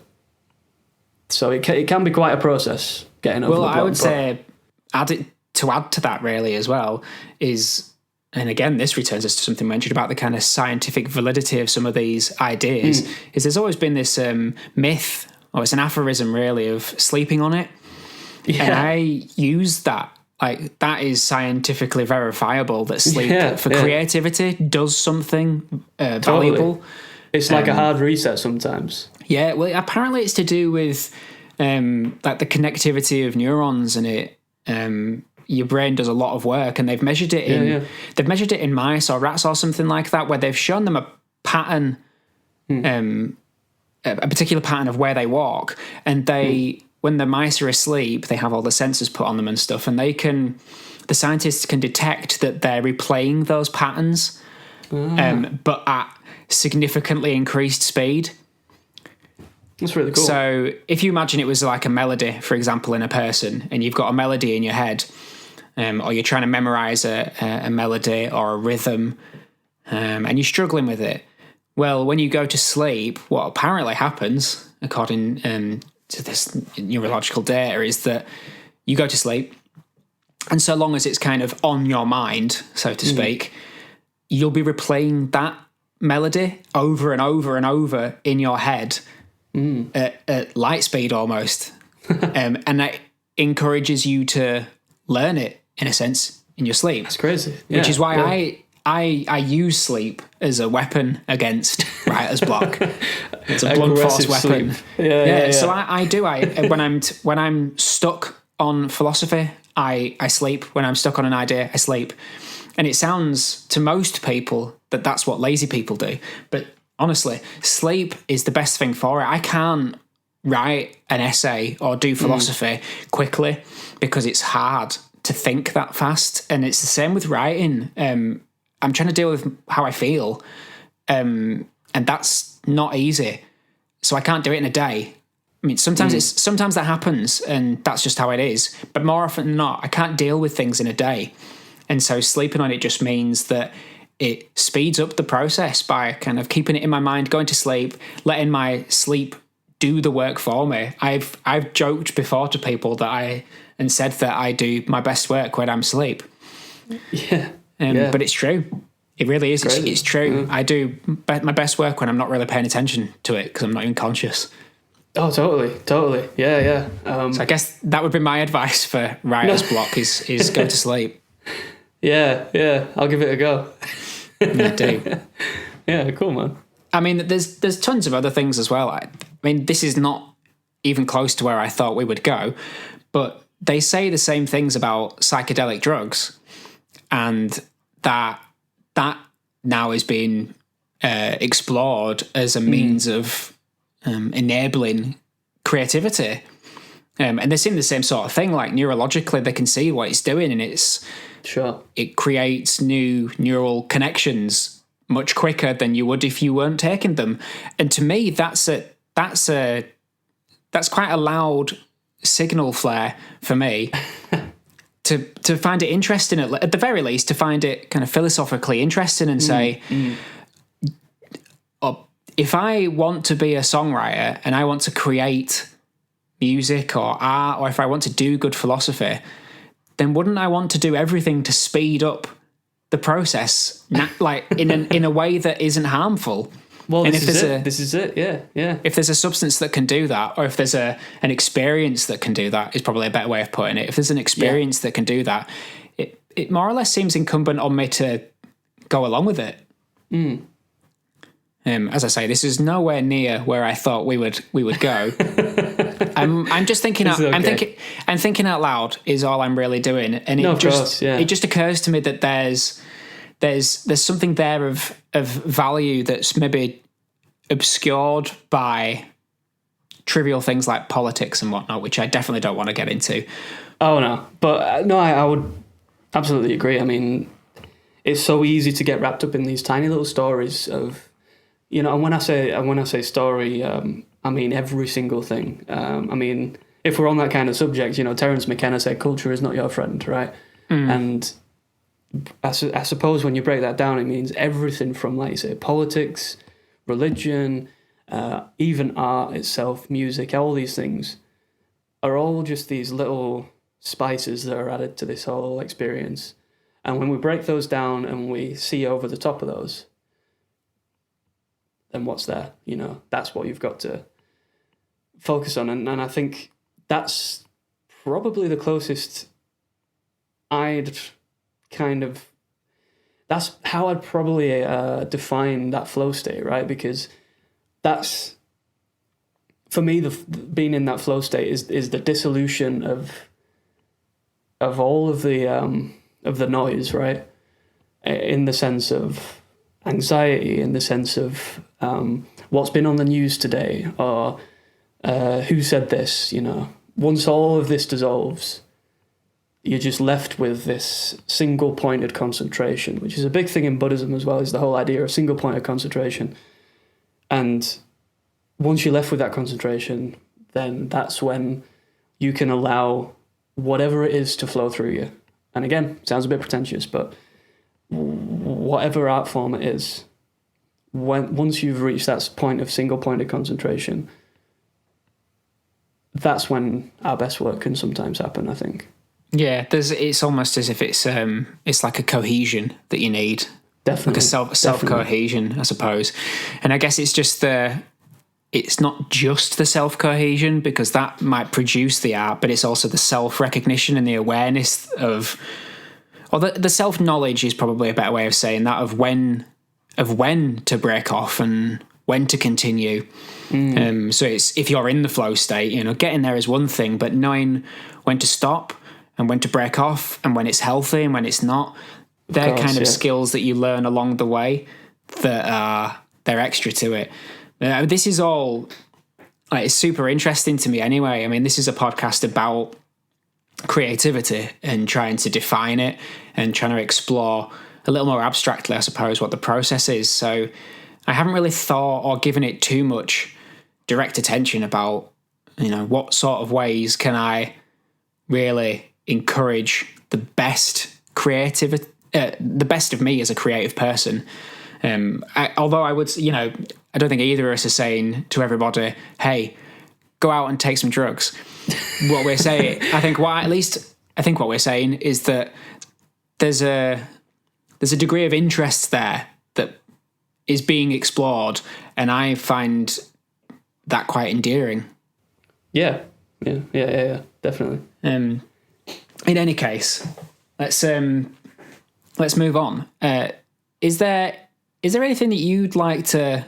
So it can be quite a process getting over the block. Well, I would say add to that really as well is, and again, this returns us to something mentioned about the kind of scientific validity of some of these ideas, is there's always been this myth, or it's an aphorism really, of sleeping on it. Yeah. And I use that. Like, that is scientifically verifiable that sleep for creativity does something valuable. It's like a hard reset sometimes. Yeah, well, apparently it's to do with like the connectivity of neurons, and it your brain does a lot of work, and they've measured it in mice or rats or something like that, where they've shown them a pattern, a particular pattern of where they walk, and they when the mice are asleep, they have all the sensors put on them and stuff, and the scientists can detect that they're replaying those patterns, but at significantly increased speed. That's really cool. So if you imagine it was like a melody, for example, in a person, and you've got a melody in your head, or you're trying to memorize a melody or a rhythm, and you're struggling with it. Well, when you go to sleep, what apparently happens, according to this neurological data, is that you go to sleep, and so long as it's kind of on your mind, so to speak, you'll be replaying that melody over and over and over in your head at light speed almost. And that encourages you to learn it, in a sense, in your sleep. That's crazy. Which is why I use sleep as a weapon against writer's block. It's a blunt force weapon. Yeah. So I do. When I'm stuck on philosophy, I sleep. When I'm stuck on an idea, I sleep. And it sounds to most people that that's what lazy people do. But honestly, sleep is the best thing for it. I can't write an essay or do philosophy quickly because it's hard to think that fast. And it's the same with writing. I'm trying to deal with how I feel. And that's not easy. So I can't do it in a day. I mean, sometimes that happens and that's just how it is. But more often than not, I can't deal with things in a day. And so sleeping on it just means that it speeds up the process by kind of keeping it in my mind, going to sleep, letting my sleep do the work for me. I've joked before to people and said that I do my best work when I'm asleep. Yeah. But it's true. It really is. It's true. Yeah. I do my best work when I'm not really paying attention to it because I'm not even conscious. Oh, totally. Yeah. So I guess that would be my advice for writer's block is go to sleep. Yeah. I'll give it a go. Yeah, do. Yeah, cool, man. I mean, there's tons of other things as well. I mean, this is not even close to where I thought we would go, but they say the same things about psychedelic drugs, and that now is being explored as a means of enabling creativity. And they're seeing the same sort of thing, like neurologically, they can see what it's doing, and it creates new neural connections much quicker than you would if you weren't taking them. And to me, that's quite a loud signal flare for me to find it interesting, at the very least, to find it kind of philosophically interesting and say, if I want to be a songwriter and I want to create music or art, or if I want to do good philosophy, then wouldn't I want to do everything to speed up the process, like in a way that isn't harmful? Well, this is it. Yeah. If there's a substance that can do that, or if there's an experience that can do that, is probably a better way of putting it. If there's an experience that can do that, it more or less seems incumbent on me to go along with it. As I say, this is nowhere near where I thought we would go. I'm just thinking out. Okay. I'm thinking out loud is all I'm really doing, and it just occurs to me that there's something there of value that's maybe obscured by trivial things like politics and whatnot, which I definitely don't want to get into. Oh no, but no, I would absolutely agree. I mean, it's so easy to get wrapped up in these tiny little stories of, and when I say story, I mean every single thing. I mean, if we're on that kind of subject, Terence McKenna said, "Culture is not your friend," right? And I suppose when you break that down, it means everything from, like you say, politics, religion, even art itself, music, all these things are all just these little spices that are added to this whole experience. And when we break those down and we see over the top of those, then what's there? That's what you've got to focus on. And I think that's probably the closest that's how I'd probably define that flow state, right? Because that's, for me, being in that flow state is the dissolution of all of the noise, right? In the sense of anxiety, in the sense of what's been on the news today, or who said this, Once all of this dissolves, you're just left with this single-pointed concentration, which is a big thing in Buddhism as well, is the whole idea of single-pointed concentration. And once you're left with that concentration, then that's when you can allow whatever it is to flow through you. And again, sounds a bit pretentious, but whatever art form it is, once you've reached that point of single-pointed concentration, that's when our best work can sometimes happen, I think. Yeah, it's almost as if it's like a cohesion that you need. Definitely. Like a self cohesion, I suppose. And I guess it's just it's not just the self cohesion, because that might produce the art, but it's also the self recognition and the awareness of, or the self knowledge is probably a better way of saying that, of when to break off and when to continue. So it's, if you're in the flow state, getting there is one thing, but knowing when to stop and when to break off and when it's healthy and when it's not, they're kind of skills that you learn along the way that they're extra to it. This is all, it's super interesting to me anyway. I mean, this is a podcast about creativity and trying to define it and trying to explore a little more abstractly, I suppose, what the process is. So I haven't really thought or given it too much direct attention about, what sort of ways can I really encourage the best creativity the best of me as a creative person. Although I would, I don't think either of us are saying to everybody, "Hey, go out and take some drugs." What we're saying, I think what we're saying is that there's a degree of interest there that is being explored, and I find that quite endearing. Yeah, definitely. In any case, let's move on. Is there anything that you'd like to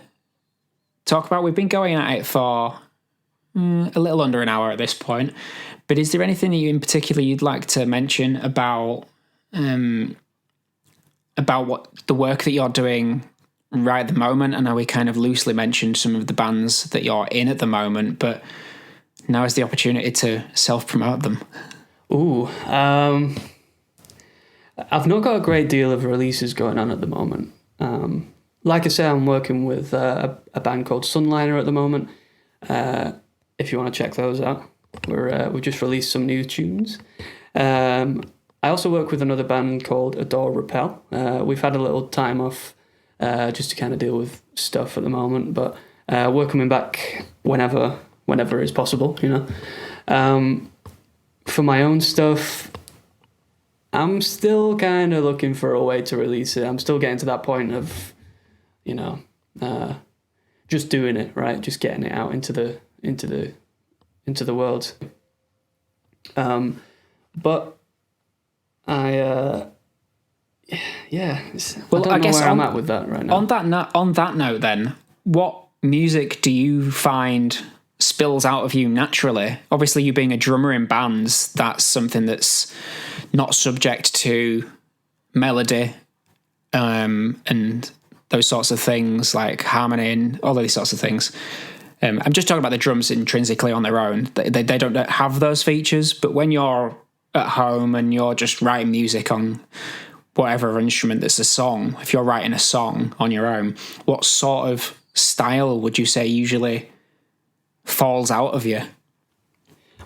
talk about? We've been going at it for a little under an hour at this point, but is there anything that you in particular you'd like to mention about what the work that you're doing right at the moment? I know we kind of loosely mentioned some of the bands that you're in at the moment, but now is the opportunity to self-promote them. Ooh, I've not got a great deal of releases going on at the moment. Like I say, I'm working with a band called Sunliner at the moment. If you want to check those out, we've just released some new tunes. I also work with another band called Repel. We've had a little time off just to kind of deal with stuff at the moment, but we're coming back whenever is possible. For my own stuff, I'm still kind of looking for a way to release it. I'm still getting to that point of, just doing it, right? Just getting it out into the world. But I don't know where I'm at with that right now. On that note, then, what music do you find spills out of you naturally? Obviously, you being a drummer in bands, that's something that's not subject to melody and those sorts of things, like harmony and all of these sorts of things. I'm just talking about the drums intrinsically on their own. They don't have those features, but when you're at home and you're just writing music on whatever instrument that's a song, if you're writing a song on your own, what sort of style would you say usually falls out of you?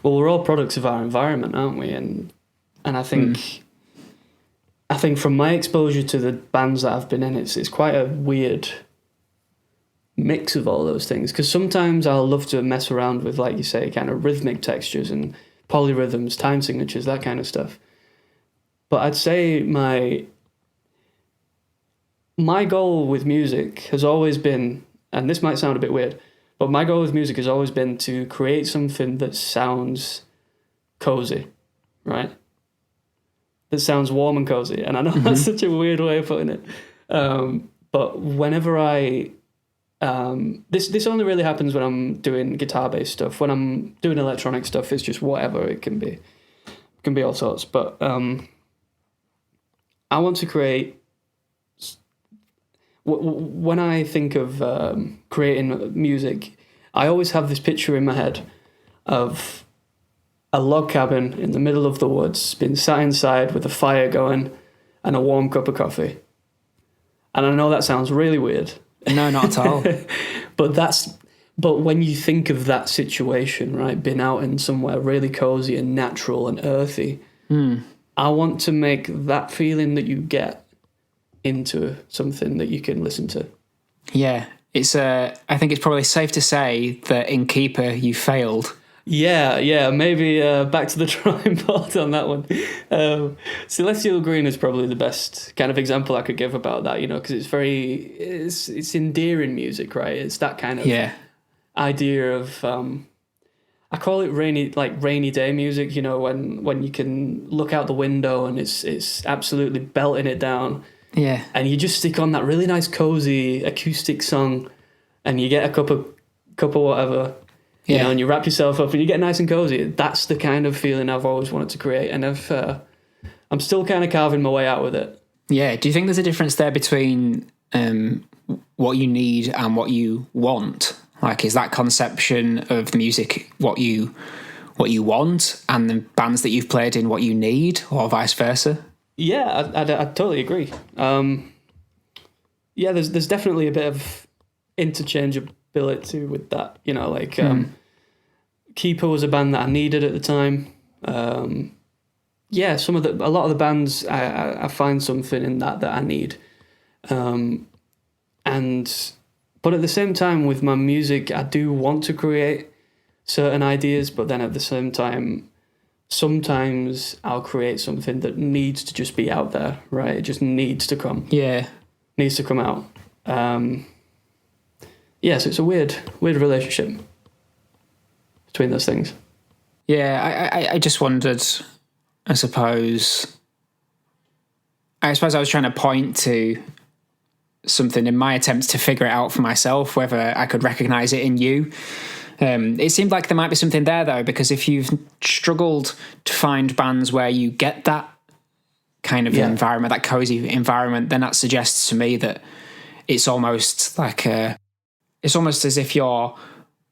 Well, we're all products of our environment, aren't we? And I think from my exposure to the bands that I've been in, it's quite a weird mix of all those things, because sometimes I'll love to mess around with, like you say, kind of rhythmic textures and polyrhythms, time signatures, that kind of stuff. But I'd say my goal with music has always been, and this might sound a bit weird, but my goal with music has always been to create something that sounds cozy, right? That sounds warm and cozy. And I know that's such a weird way of putting it. But whenever this only really happens when I'm doing guitar-based stuff. When I'm doing electronic stuff, it's just whatever. It can be all sorts. But I want to create. When I think of creating music, I always have this picture in my head of a log cabin in the middle of the woods, being sat inside with a fire going and a warm cup of coffee. And I know that sounds really weird. No, not at all. But when you think of that situation, right, being out in somewhere really cozy and natural and earthy, I want to make that feeling that you get into something that you can listen to. Yeah, I think it's probably safe to say that in Keeper you failed. Yeah, maybe back to the drawing board on that one. Celestial Green is probably the best kind of example I could give about that, because it's endearing music, right? It's that kind of idea of, I call it rainy day music, when you can look out the window and it's absolutely belting it down. Yeah. And you just stick on that really nice cozy acoustic song and you get a cup of whatever. And you wrap yourself up and you get nice and cozy. That's the kind of feeling I've always wanted to create, and I'm still kind of carving my way out with it. Yeah. Do you think there's a difference there between what you need and what you want? Like, is that conception of the music what you want, and the bands that you've played in what you need, or vice versa? Yeah, I totally agree. There's definitely a bit of interchangeability with that. Keeper was a band that I needed at the time. yeah, a lot of the bands, I find something in that I need. But at the same time, with my music, I do want to create certain ideas, but then at the same time, sometimes I'll create something that needs to just be out there, right? It just needs to come. Yeah. Needs to come out. So it's a weird relationship between those things. Yeah, I just wondered, I suppose I was trying to point to something in my attempts to figure it out for myself, whether I could recognise it in you. It seemed like there might be something there, though, because if you've struggled to find bands where you get that kind of environment, that cozy environment, then that suggests to me that it's almost like it's almost as if you're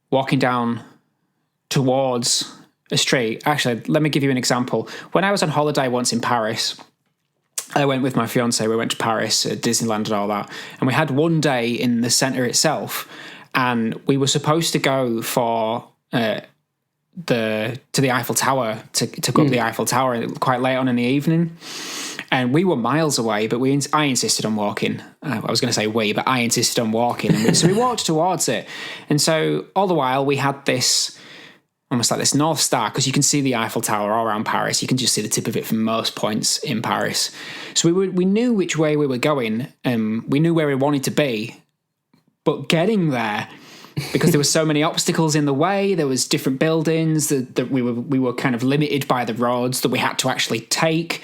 walking down towards a street. Actually, let me give you an example. When I was on holiday once in Paris, I went with my fiance. We went to Paris, Disneyland and all that. And we had one day in the centre itself, and we were supposed to go for to the Eiffel Tower, to go up the Eiffel Tower quite late on in the evening. And we were miles away, but I insisted on walking. I was going to say we, but I insisted on walking. And so we walked towards it. And so all the while we had this, almost like this North Star, because you can see the Eiffel Tower all around Paris. You can just see the tip of it from most points in Paris. So we knew which way we were going, and we knew where we wanted to be. But getting there, because there were so many obstacles in the way, there was different buildings that we were kind of limited by the roads that we had to actually take.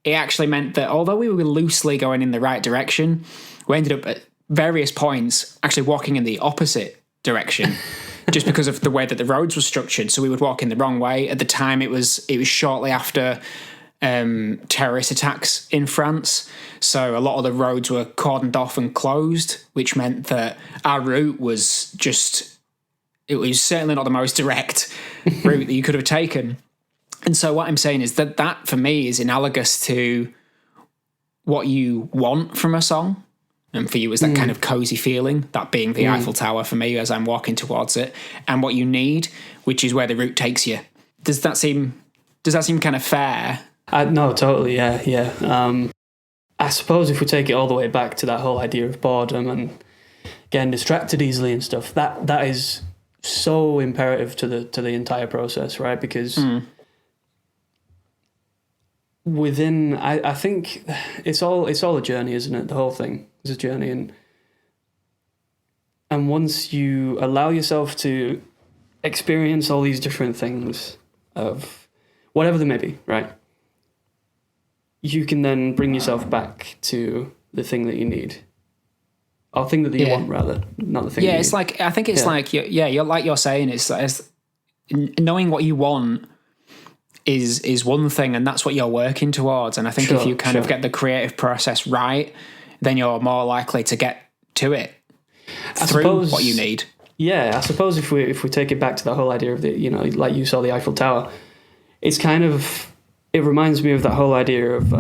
It actually meant that although we were loosely going in the right direction, we ended up at various points actually walking in the opposite direction just because of the way that the roads were structured. So we would walk in the wrong way. At the time, it was shortly after terrorist attacks in France. So a lot of the roads were cordoned off and closed, which meant that our route was it was certainly not the most direct route that you could have taken. And so what I'm saying is that for me is analogous to what you want from a song. And for you is that kind of cozy feeling, that being the Eiffel Tower for me as I'm walking towards it, and what you need, which is where the route takes you. Does that seem kind of fair? No, totally, yeah. I suppose if we take it all the way back to that whole idea of boredom and getting distracted easily and stuff, that is so imperative to the entire process, right? Because within, I think it's all a journey, isn't it? The whole thing is a journey, and once you allow yourself to experience all these different things of whatever they may be, right? You can then bring yourself back to the thing that you need, or thing that you want, rather, not the thing. Yeah, it's like, I think it's like you're like you're saying, it's knowing what you want is one thing, and that's what you're working towards. And I think if you kind of get the creative process right, then you're more likely to get to it through what you need. Yeah, I suppose if we take it back to the whole idea of the, like you saw the Eiffel Tower, it's kind of, it reminds me of that whole idea of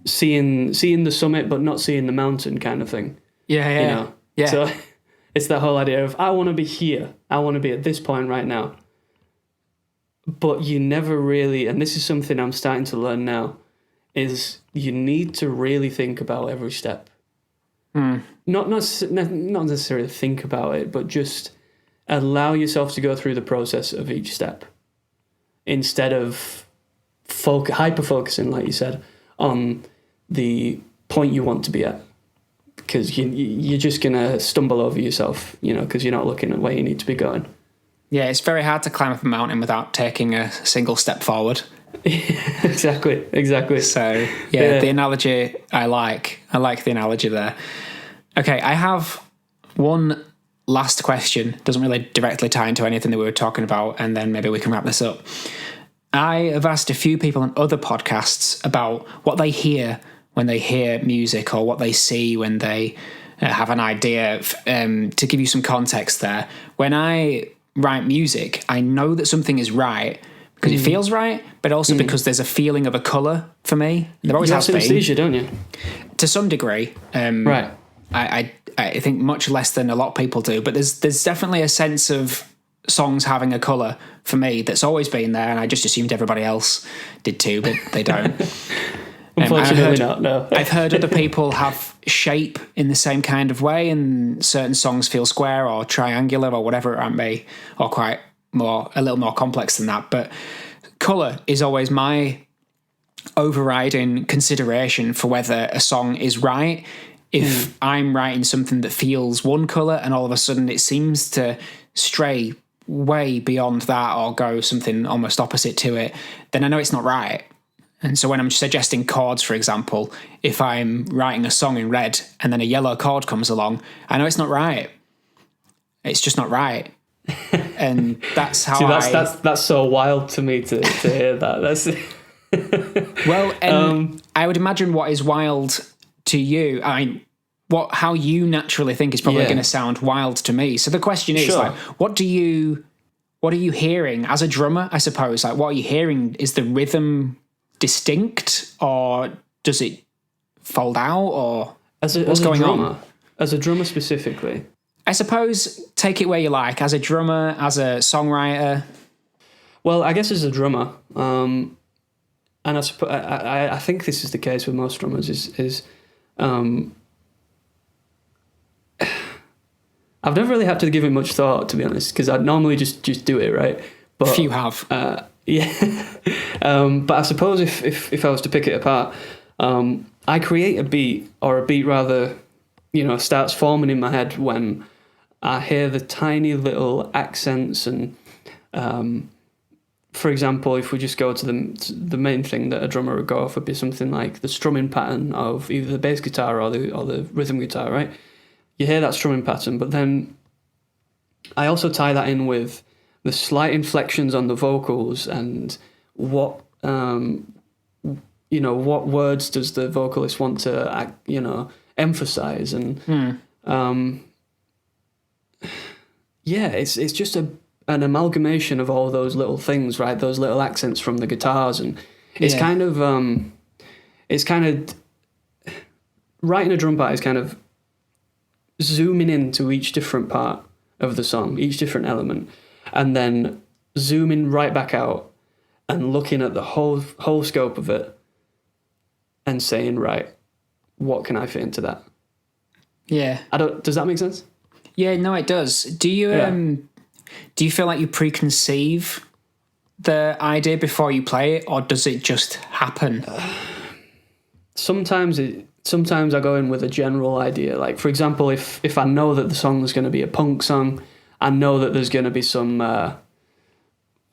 seeing the summit but not seeing the mountain kind of thing. Yeah. So it's that whole idea of, I want to be here, I want to be at this point right now. But you never really, and this is something I'm starting to learn now, is you need to really think about every step. Not necessarily think about it, but just allow yourself to go through the process of each step instead of hyper-focusing, like you said, on the point you want to be at. Because you're just going to stumble over yourself, because you're not looking at where you need to be going. Yeah, it's very hard to climb up a mountain without taking a single step forward. Exactly. So, the analogy I like the analogy there. Okay, I have one last question. Doesn't really directly tie into anything that we were talking about, and then maybe we can wrap this up. I have asked a few people on other podcasts about what they hear when they hear music, or what they see when they have an idea. To give you some context there, when I write music, I know that something is right because it feels right, but also because there's a feeling of a colour for me. There always has been. You have synesthesia, don't you? To some degree. Right. I think much less than a lot of people do, but there's definitely a sense of songs having a colour for me that's always been there, and I just assumed everybody else did too, but they don't. Unfortunately not, no. I've heard other people have shape in the same kind of way, and certain songs feel square or triangular or whatever it might be, or a little more complex than that. But colour is always my overriding consideration for whether a song is right. If I'm writing something that feels one colour and all of a sudden it seems to stray way beyond that or go something almost opposite to it, then I know it's not right. And so when I'm suggesting chords, for example, if I'm writing a song in red and then a yellow chord comes along, I know it's not right. It's just not right. And that's how that's so wild to me to hear that. That's well, and I would imagine what is wild to you, how you naturally think is probably going to sound wild to me. So the question is, like, what are you hearing as a drummer, I suppose? Like, what are you hearing? Is the rhythm distinct, or does it fold out, or what's going on? As a drummer specifically? I suppose, take it where you like. As a drummer, as a songwriter? Well, I guess as a drummer, and I think this is the case with most drummers, is I've never really had to give it much thought, to be honest, because I'd normally just do it, right? But few have. Yeah. But I suppose if I was to pick it apart, I create a beat, or a beat rather, starts forming in my head when I hear the tiny little accents and, for example, if we just go to the main thing that a drummer would go off would be something like the strumming pattern of either the bass guitar or the rhythm guitar, right? You hear that strumming pattern, but then I also tie that in with the slight inflections on the vocals and what words does the vocalist want to emphasize, and it's just an amalgamation of all those little things, right? Those little accents from the guitars, and it's kind of writing a drum part is kind of zooming into each different part of the song, each different element, and then zooming right back out and looking at the whole scope of it and saying, right, what can I fit into that? Yeah. Does that make sense? Yeah, no, it does. Do you feel like you preconceive the idea before you play it, or does it just happen? Sometimes I go in with a general idea. Like, for example, if I know that the song is going to be a punk song, I know that there's going to be some some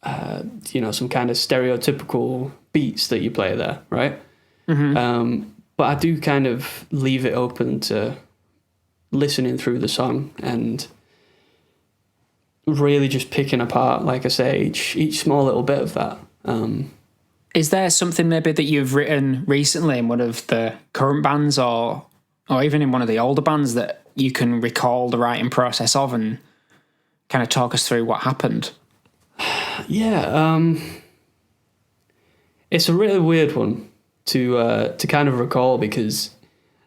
kind of stereotypical beats that you play there, right? Mm-hmm. But I do kind of leave it open to listening through the song and really just picking apart, like I say, each small little bit of that. Is there something maybe that you've written recently in one of the current bands, or even in one of the older bands, that you can recall the writing process of and kind of talk us through what happened? Yeah, it's a really weird one to kind of recall, because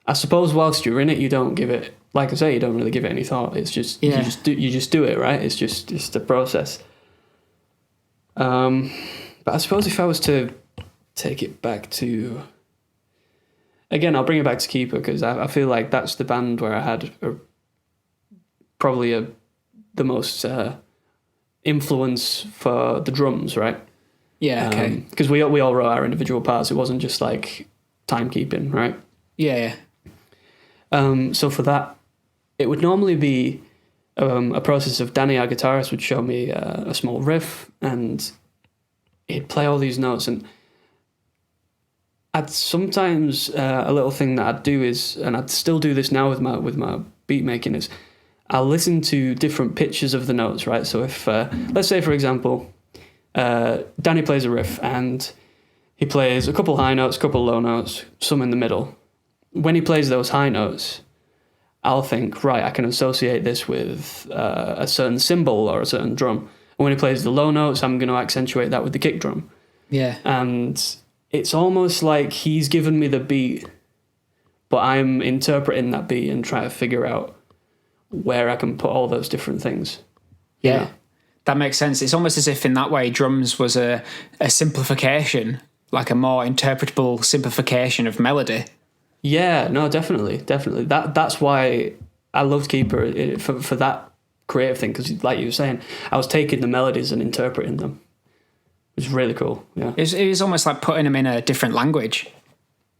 I suppose whilst you're in it, you don't give it, like I say, you don't really give it any thought. It's just you just do it, right? It's just a process. But I suppose if I was to take it back to, again, I'll bring it back to Keeper, because I feel like that's the band where I had probably the most influence for the drums, right? Yeah, okay. Because we all wrote our individual parts. It wasn't just like timekeeping, right? Yeah. So for that, it would normally be a process of Danny, our guitarist, would show me a small riff, and he'd play all these notes, and I'd sometimes a little thing that I'd do is, and I'd still do this now with my beat making, is I'll listen to different pitches of the notes, right? So if let's say, for example, Danny plays a riff and he plays a couple high notes, a couple low notes, some in the middle. When he plays those high notes, I'll think, right, I can associate this with a certain cymbal or a certain drum. And when he plays the low notes, I'm going to accentuate that with the kick drum. Yeah. And it's almost like he's given me the beat, but I'm interpreting that beat and trying to figure out where I can put all those different things. Yeah. That makes sense. It's almost as if in that way drums was a simplification, like a more interpretable simplification of melody. Yeah, no, definitely. That's why I loved Keeper for that creative thing, because like you were saying, I was taking the melodies and interpreting them. It was really cool. Yeah, it was almost like putting them in a different language.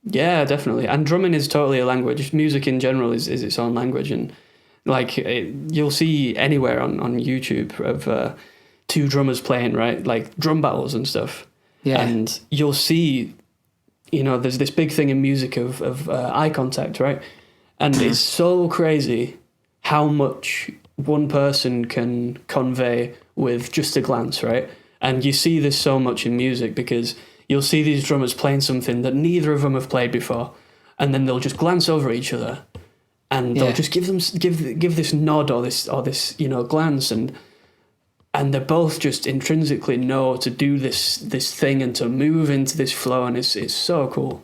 Yeah, definitely. And drumming is totally a language. Music in general is its own language, and like you'll see anywhere on YouTube of two drummers playing, right, like drum battles and stuff. Yeah, and you'll see, there's this big thing in music of eye contact, right? And it's so crazy how much one person can convey with just a glance, right? And you see this so much in music because you'll see these drummers playing something that neither of them have played before, and then they'll just glance over each other, and they'll just give this nod or this glance, and they both just intrinsically know to do this thing and to move into this flow, and it's so cool.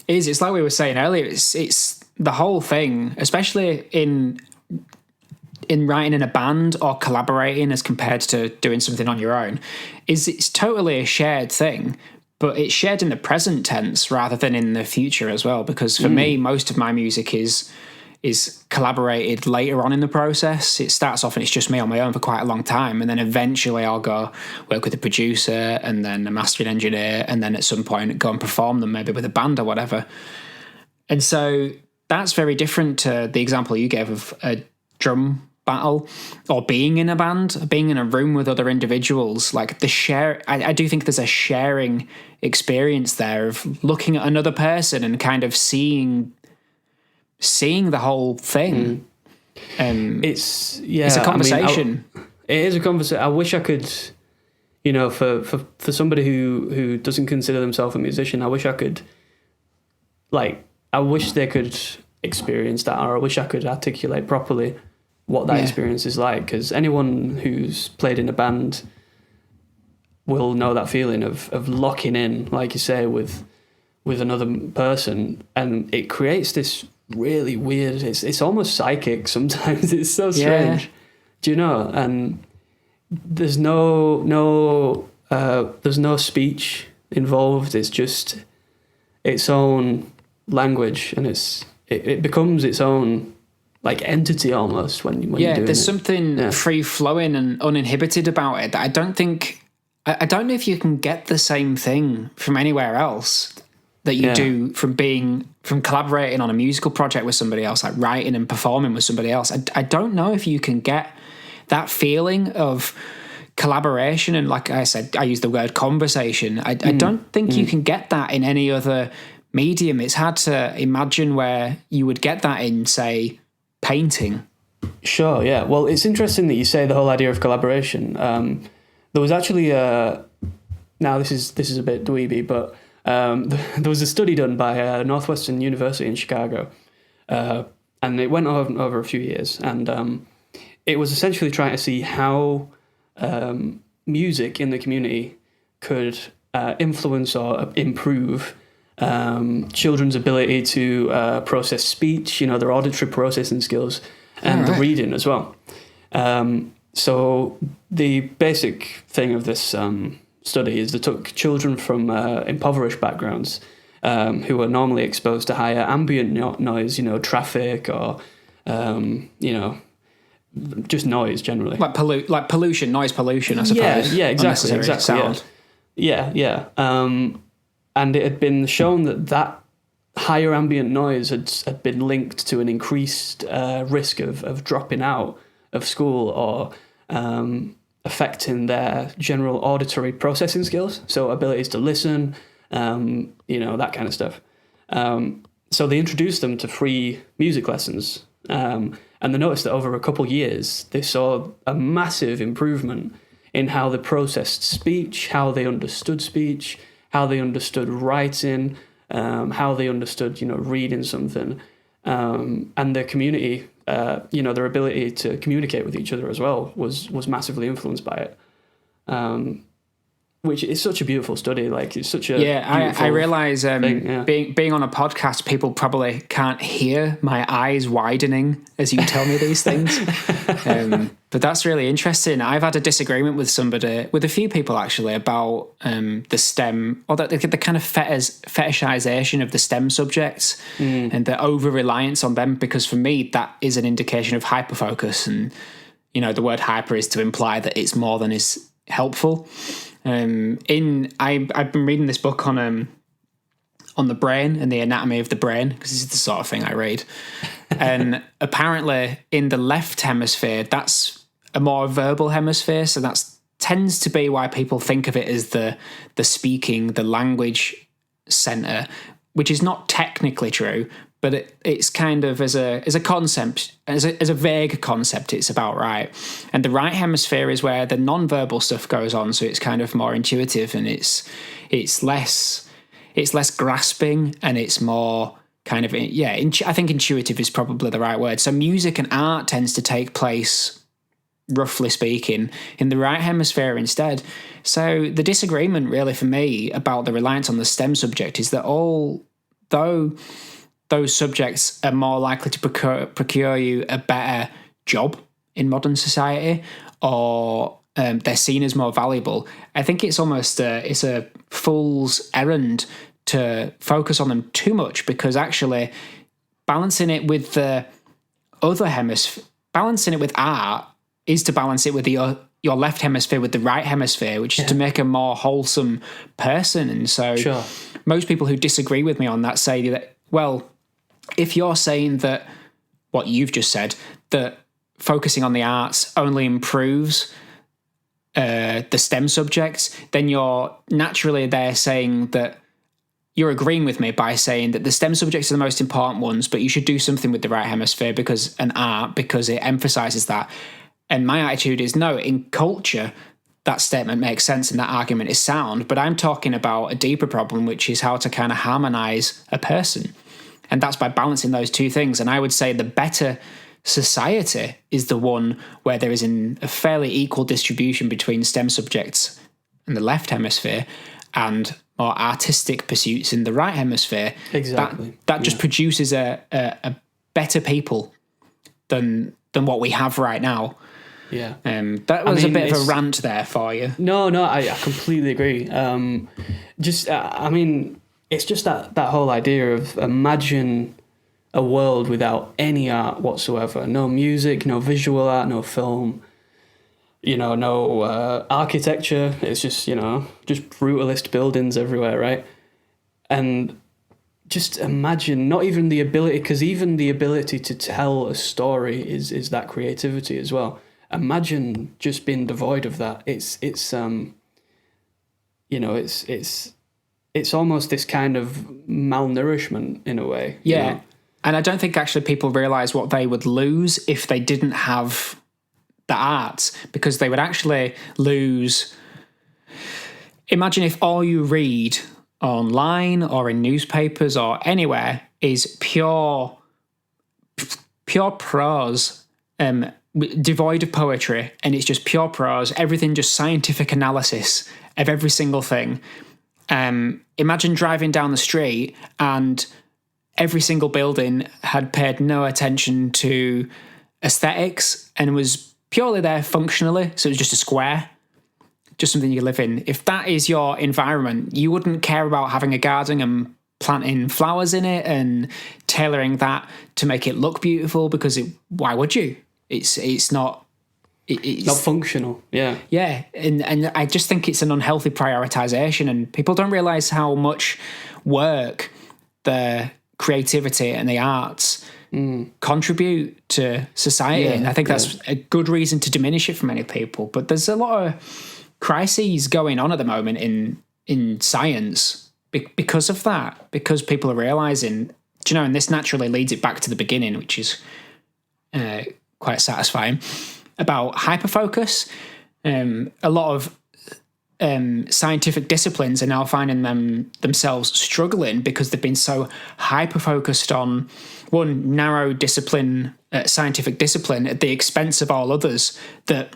It's like we were saying earlier. It's the whole thing, especially in writing in a band or collaborating as compared to doing something on your own, it's totally a shared thing, but it's shared in the present tense rather than in the future as well. Because for me, most of my music is collaborated later on in the process. It starts off and it's just me on my own for quite a long time, and then eventually I'll go work with a producer and then a mastering engineer, and then at some point go and perform them maybe with a band or whatever. And so that's very different to the example you gave of a drum battle or being in a band, being in a room with other individuals. Like I do think there's a sharing experience there of looking at another person and kind of seeing the whole thing. It's a conversation. It is a conversation. I wish I could, for somebody who doesn't consider themselves a musician, I wish I could, I wish they could experience that, or I wish I could articulate properly what that experience is like, because anyone who's played in a band will know that feeling of locking in, like you say, with another person, and it creates this really weird, it's almost psychic sometimes. It's so strange. Do you know? And there's no speech involved. It's just its own language, and it becomes its own entity almost when you're doing there's it. Something free flowing and uninhibited about it that I don't know if you can get the same thing from anywhere else that you do from collaborating on a musical project with somebody else, like writing and performing with somebody else. I don't know if you can get that feeling of collaboration, and like I said, I use the word conversation. I don't think you can get that in any other medium. It's hard to imagine where you would get that in, say, painting. Sure, yeah. Well, it's interesting that you say the whole idea of collaboration. There was actually now this is a bit dweeby, but there was a study done by Northwestern University in Chicago, and it went over a few years, and it was essentially trying to see how music in the community could influence or improve children's ability to process speech, their auditory processing skills, and the reading as well. So the basic thing of this study is they took children from impoverished backgrounds who are normally exposed to higher ambient noise, traffic or, just noise generally. Like pollution, noise pollution, I suppose. Yeah, exactly. Sound. Yeah. And it had been shown that higher ambient noise had been linked to an increased risk of dropping out of school or affecting their general auditory processing skills, so abilities to listen, that kind of stuff. So they introduced them to free music lessons, and they noticed that over a couple of years, they saw a massive improvement in how they processed speech, how they understood speech, how they understood writing, how they understood, reading something, and their community, their ability to communicate with each other as well was massively influenced by it. which is such a beautiful study. Like, it's such a I realise yeah. being on a podcast, people probably can't hear my eyes widening as you tell me these things. But that's really interesting. I've had a disagreement with a few people actually, about the STEM, or the kind of fetishization of the STEM subjects and the over-reliance on them, because for me, that is an indication of hyperfocus. And, you know, the word hyper is to imply that it's more than is helpful. I've been reading this book on the brain and the anatomy of the brain, because this is the sort of thing I read. And apparently in the left hemisphere, that's a more verbal hemisphere. So that tends to be why people think of it as the speaking, the language center, which is not technically true, but it's kind of as a concept, as a vague concept, it's about right. And the right hemisphere is where the non-verbal stuff goes on, so it's kind of more intuitive, and it's less grasping, and it's more kind of, I think intuitive is probably the right word. So music and art tends to take place, roughly speaking, in the right hemisphere instead. So the disagreement really for me about the reliance on the STEM subject is that although those subjects are more likely to procure you a better job in modern society, or they're seen as more valuable, I think it's almost it's a fool's errand to focus on them too much, because actually balancing it with the other hemisphere, balancing it with art, is to balance it with your left hemisphere with the right hemisphere, which is to make a more wholesome person. And so most people who disagree with me on that say that, well, if you're saying that what you've just said, that focusing on the arts only improves the STEM subjects, then you're naturally there saying that you're agreeing with me by saying that the STEM subjects are the most important ones, but you should do something with the right hemisphere because it emphasizes that. And my attitude is, no, in culture, that statement makes sense and that argument is sound, but I'm talking about a deeper problem, which is how to kind of harmonize a person. And that's by balancing those two things. And I would say the better society is the one where there is a fairly equal distribution between STEM subjects in the left hemisphere and more artistic pursuits in the right hemisphere. Exactly. That just produces a better people than what we have right now. Yeah. That was a bit of a rant there for you. No, I completely agree. It's just that whole idea of, imagine a world without any art whatsoever. No music, no visual art, no film, no architecture. It's just brutalist buildings everywhere, right? And just imagine, not even the ability, because even the ability to tell a story is that creativity as well. Imagine just being devoid of that. It's almost this kind of malnourishment in a way. Yeah. And I don't think actually people realise what they would lose if they didn't have the arts, because they would actually lose. Imagine if all you read online or in newspapers or anywhere is pure prose, devoid of poetry, and it's just pure prose, everything just scientific analysis of every single thing. Imagine driving down the street and every single building had paid no attention to aesthetics and was purely there functionally. So it was just a square, just something you live in. If that is your environment, you wouldn't care about having a garden and planting flowers in it and tailoring that to make it look beautiful, because why would you? It's not functional. Yeah. And I just think it's an unhealthy prioritization, and people don't realize how much work the creativity and the arts contribute to society. And I think that's a good reason to diminish it for many people. But there's a lot of crises going on at the moment in science because of that, because people are realizing, and this naturally leads it back to the beginning, which is quite satisfying, about hyperfocus. A lot of scientific disciplines are now finding themselves struggling because they've been so hyper-focused on one narrow discipline, scientific discipline, at the expense of all others, that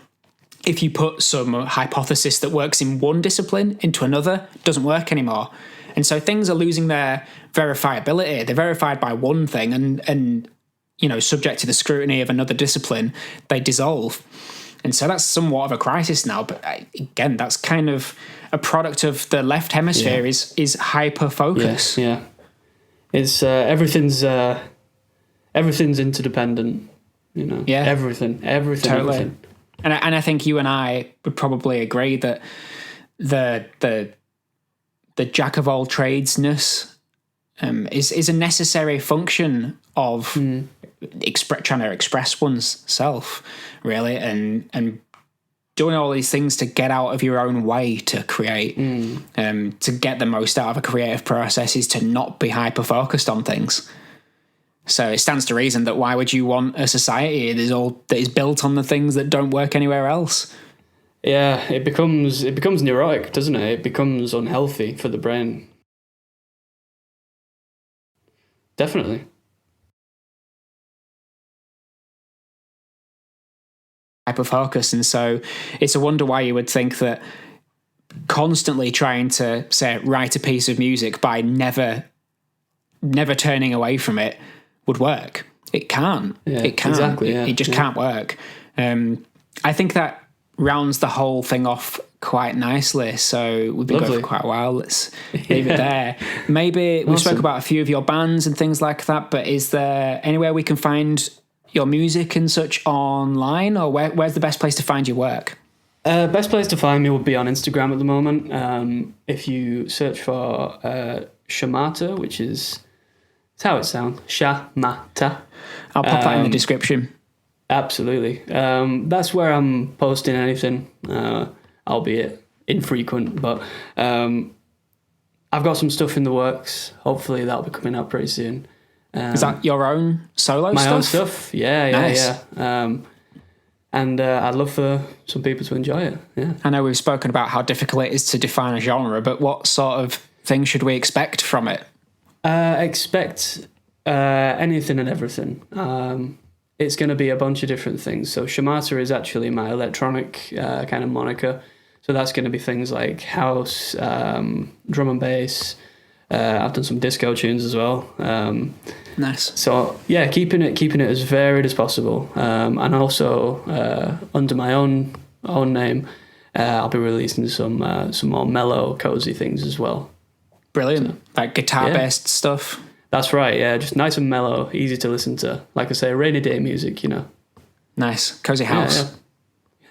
if you put some hypothesis that works in one discipline into another, it doesn't work anymore. And so things are losing their verifiability. They're verified by one thing, and you know, subject to the scrutiny of another discipline, they dissolve. And so that's somewhat of a crisis now. But again, that's kind of a product of the left hemisphere is hyper focus. Yeah. It's everything's interdependent. You know. Yeah. Everything. Totally. Everything. And I think you and I would probably agree that the jack of all tradesness is a necessary function of trying to express one's self, really, and doing all these things to get out of your own way to create, to get the most out of a creative process is to not be hyper focused on things. So it stands to reason that why would you want a society that is built on the things that don't work anywhere else? Yeah, it becomes neurotic, doesn't it? It becomes unhealthy for the brain. Definitely. Hyper-focus, and so it's a wonder why you would think that constantly trying to, say, write a piece of music by never turning away from it would work. It can't. Yeah, it can't. Exactly, yeah, it just can't work. I think that rounds the whole thing off quite nicely. So we've been going for quite a while. Let's leave it there. Maybe we spoke about a few of your bands and things like that, but is there anywhere we can find your music and such online, or where's the best place to find your work? Best place to find me would be on Instagram at the moment. If you search for Shamata, which is... It's how it sounds. Shamata. I'll pop that in the description. Absolutely. That's where I'm posting anything, albeit infrequent. But I've got some stuff in the works. Hopefully that'll be coming out pretty soon. Is that your own solo stuff? My own stuff. Yeah. Nice. And I'd love for some people to enjoy it. Yeah. I know we've spoken about how difficult it is to define a genre, but what sort of thing should we expect from it? Expect anything and everything. It's going to be a bunch of different things. So Shamata is actually my electronic kind of moniker. So that's going to be things like house, drum and bass. I've done some disco tunes as well. Nice. So yeah, keeping it as varied as possible. And also under my own name, I'll be releasing some more mellow, cozy things as well. Brilliant. So, like guitar-based stuff. That's right, yeah. Just nice and mellow, easy to listen to. Like I say, rainy day music, you know. Nice. Cozy house.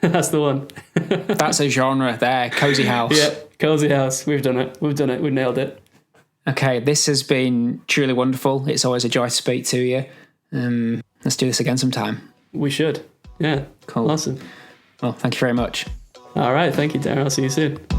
Yeah. That's the one. That's a genre there, cozy house. Yeah, cozy house. We've done it. We've nailed it. Okay, this has been truly wonderful. It's always a joy to speak to you. Let's do this again sometime. We should. Yeah. Cool. Awesome. Well, thank you very much. All right. Thank you, Darren. I'll see you soon.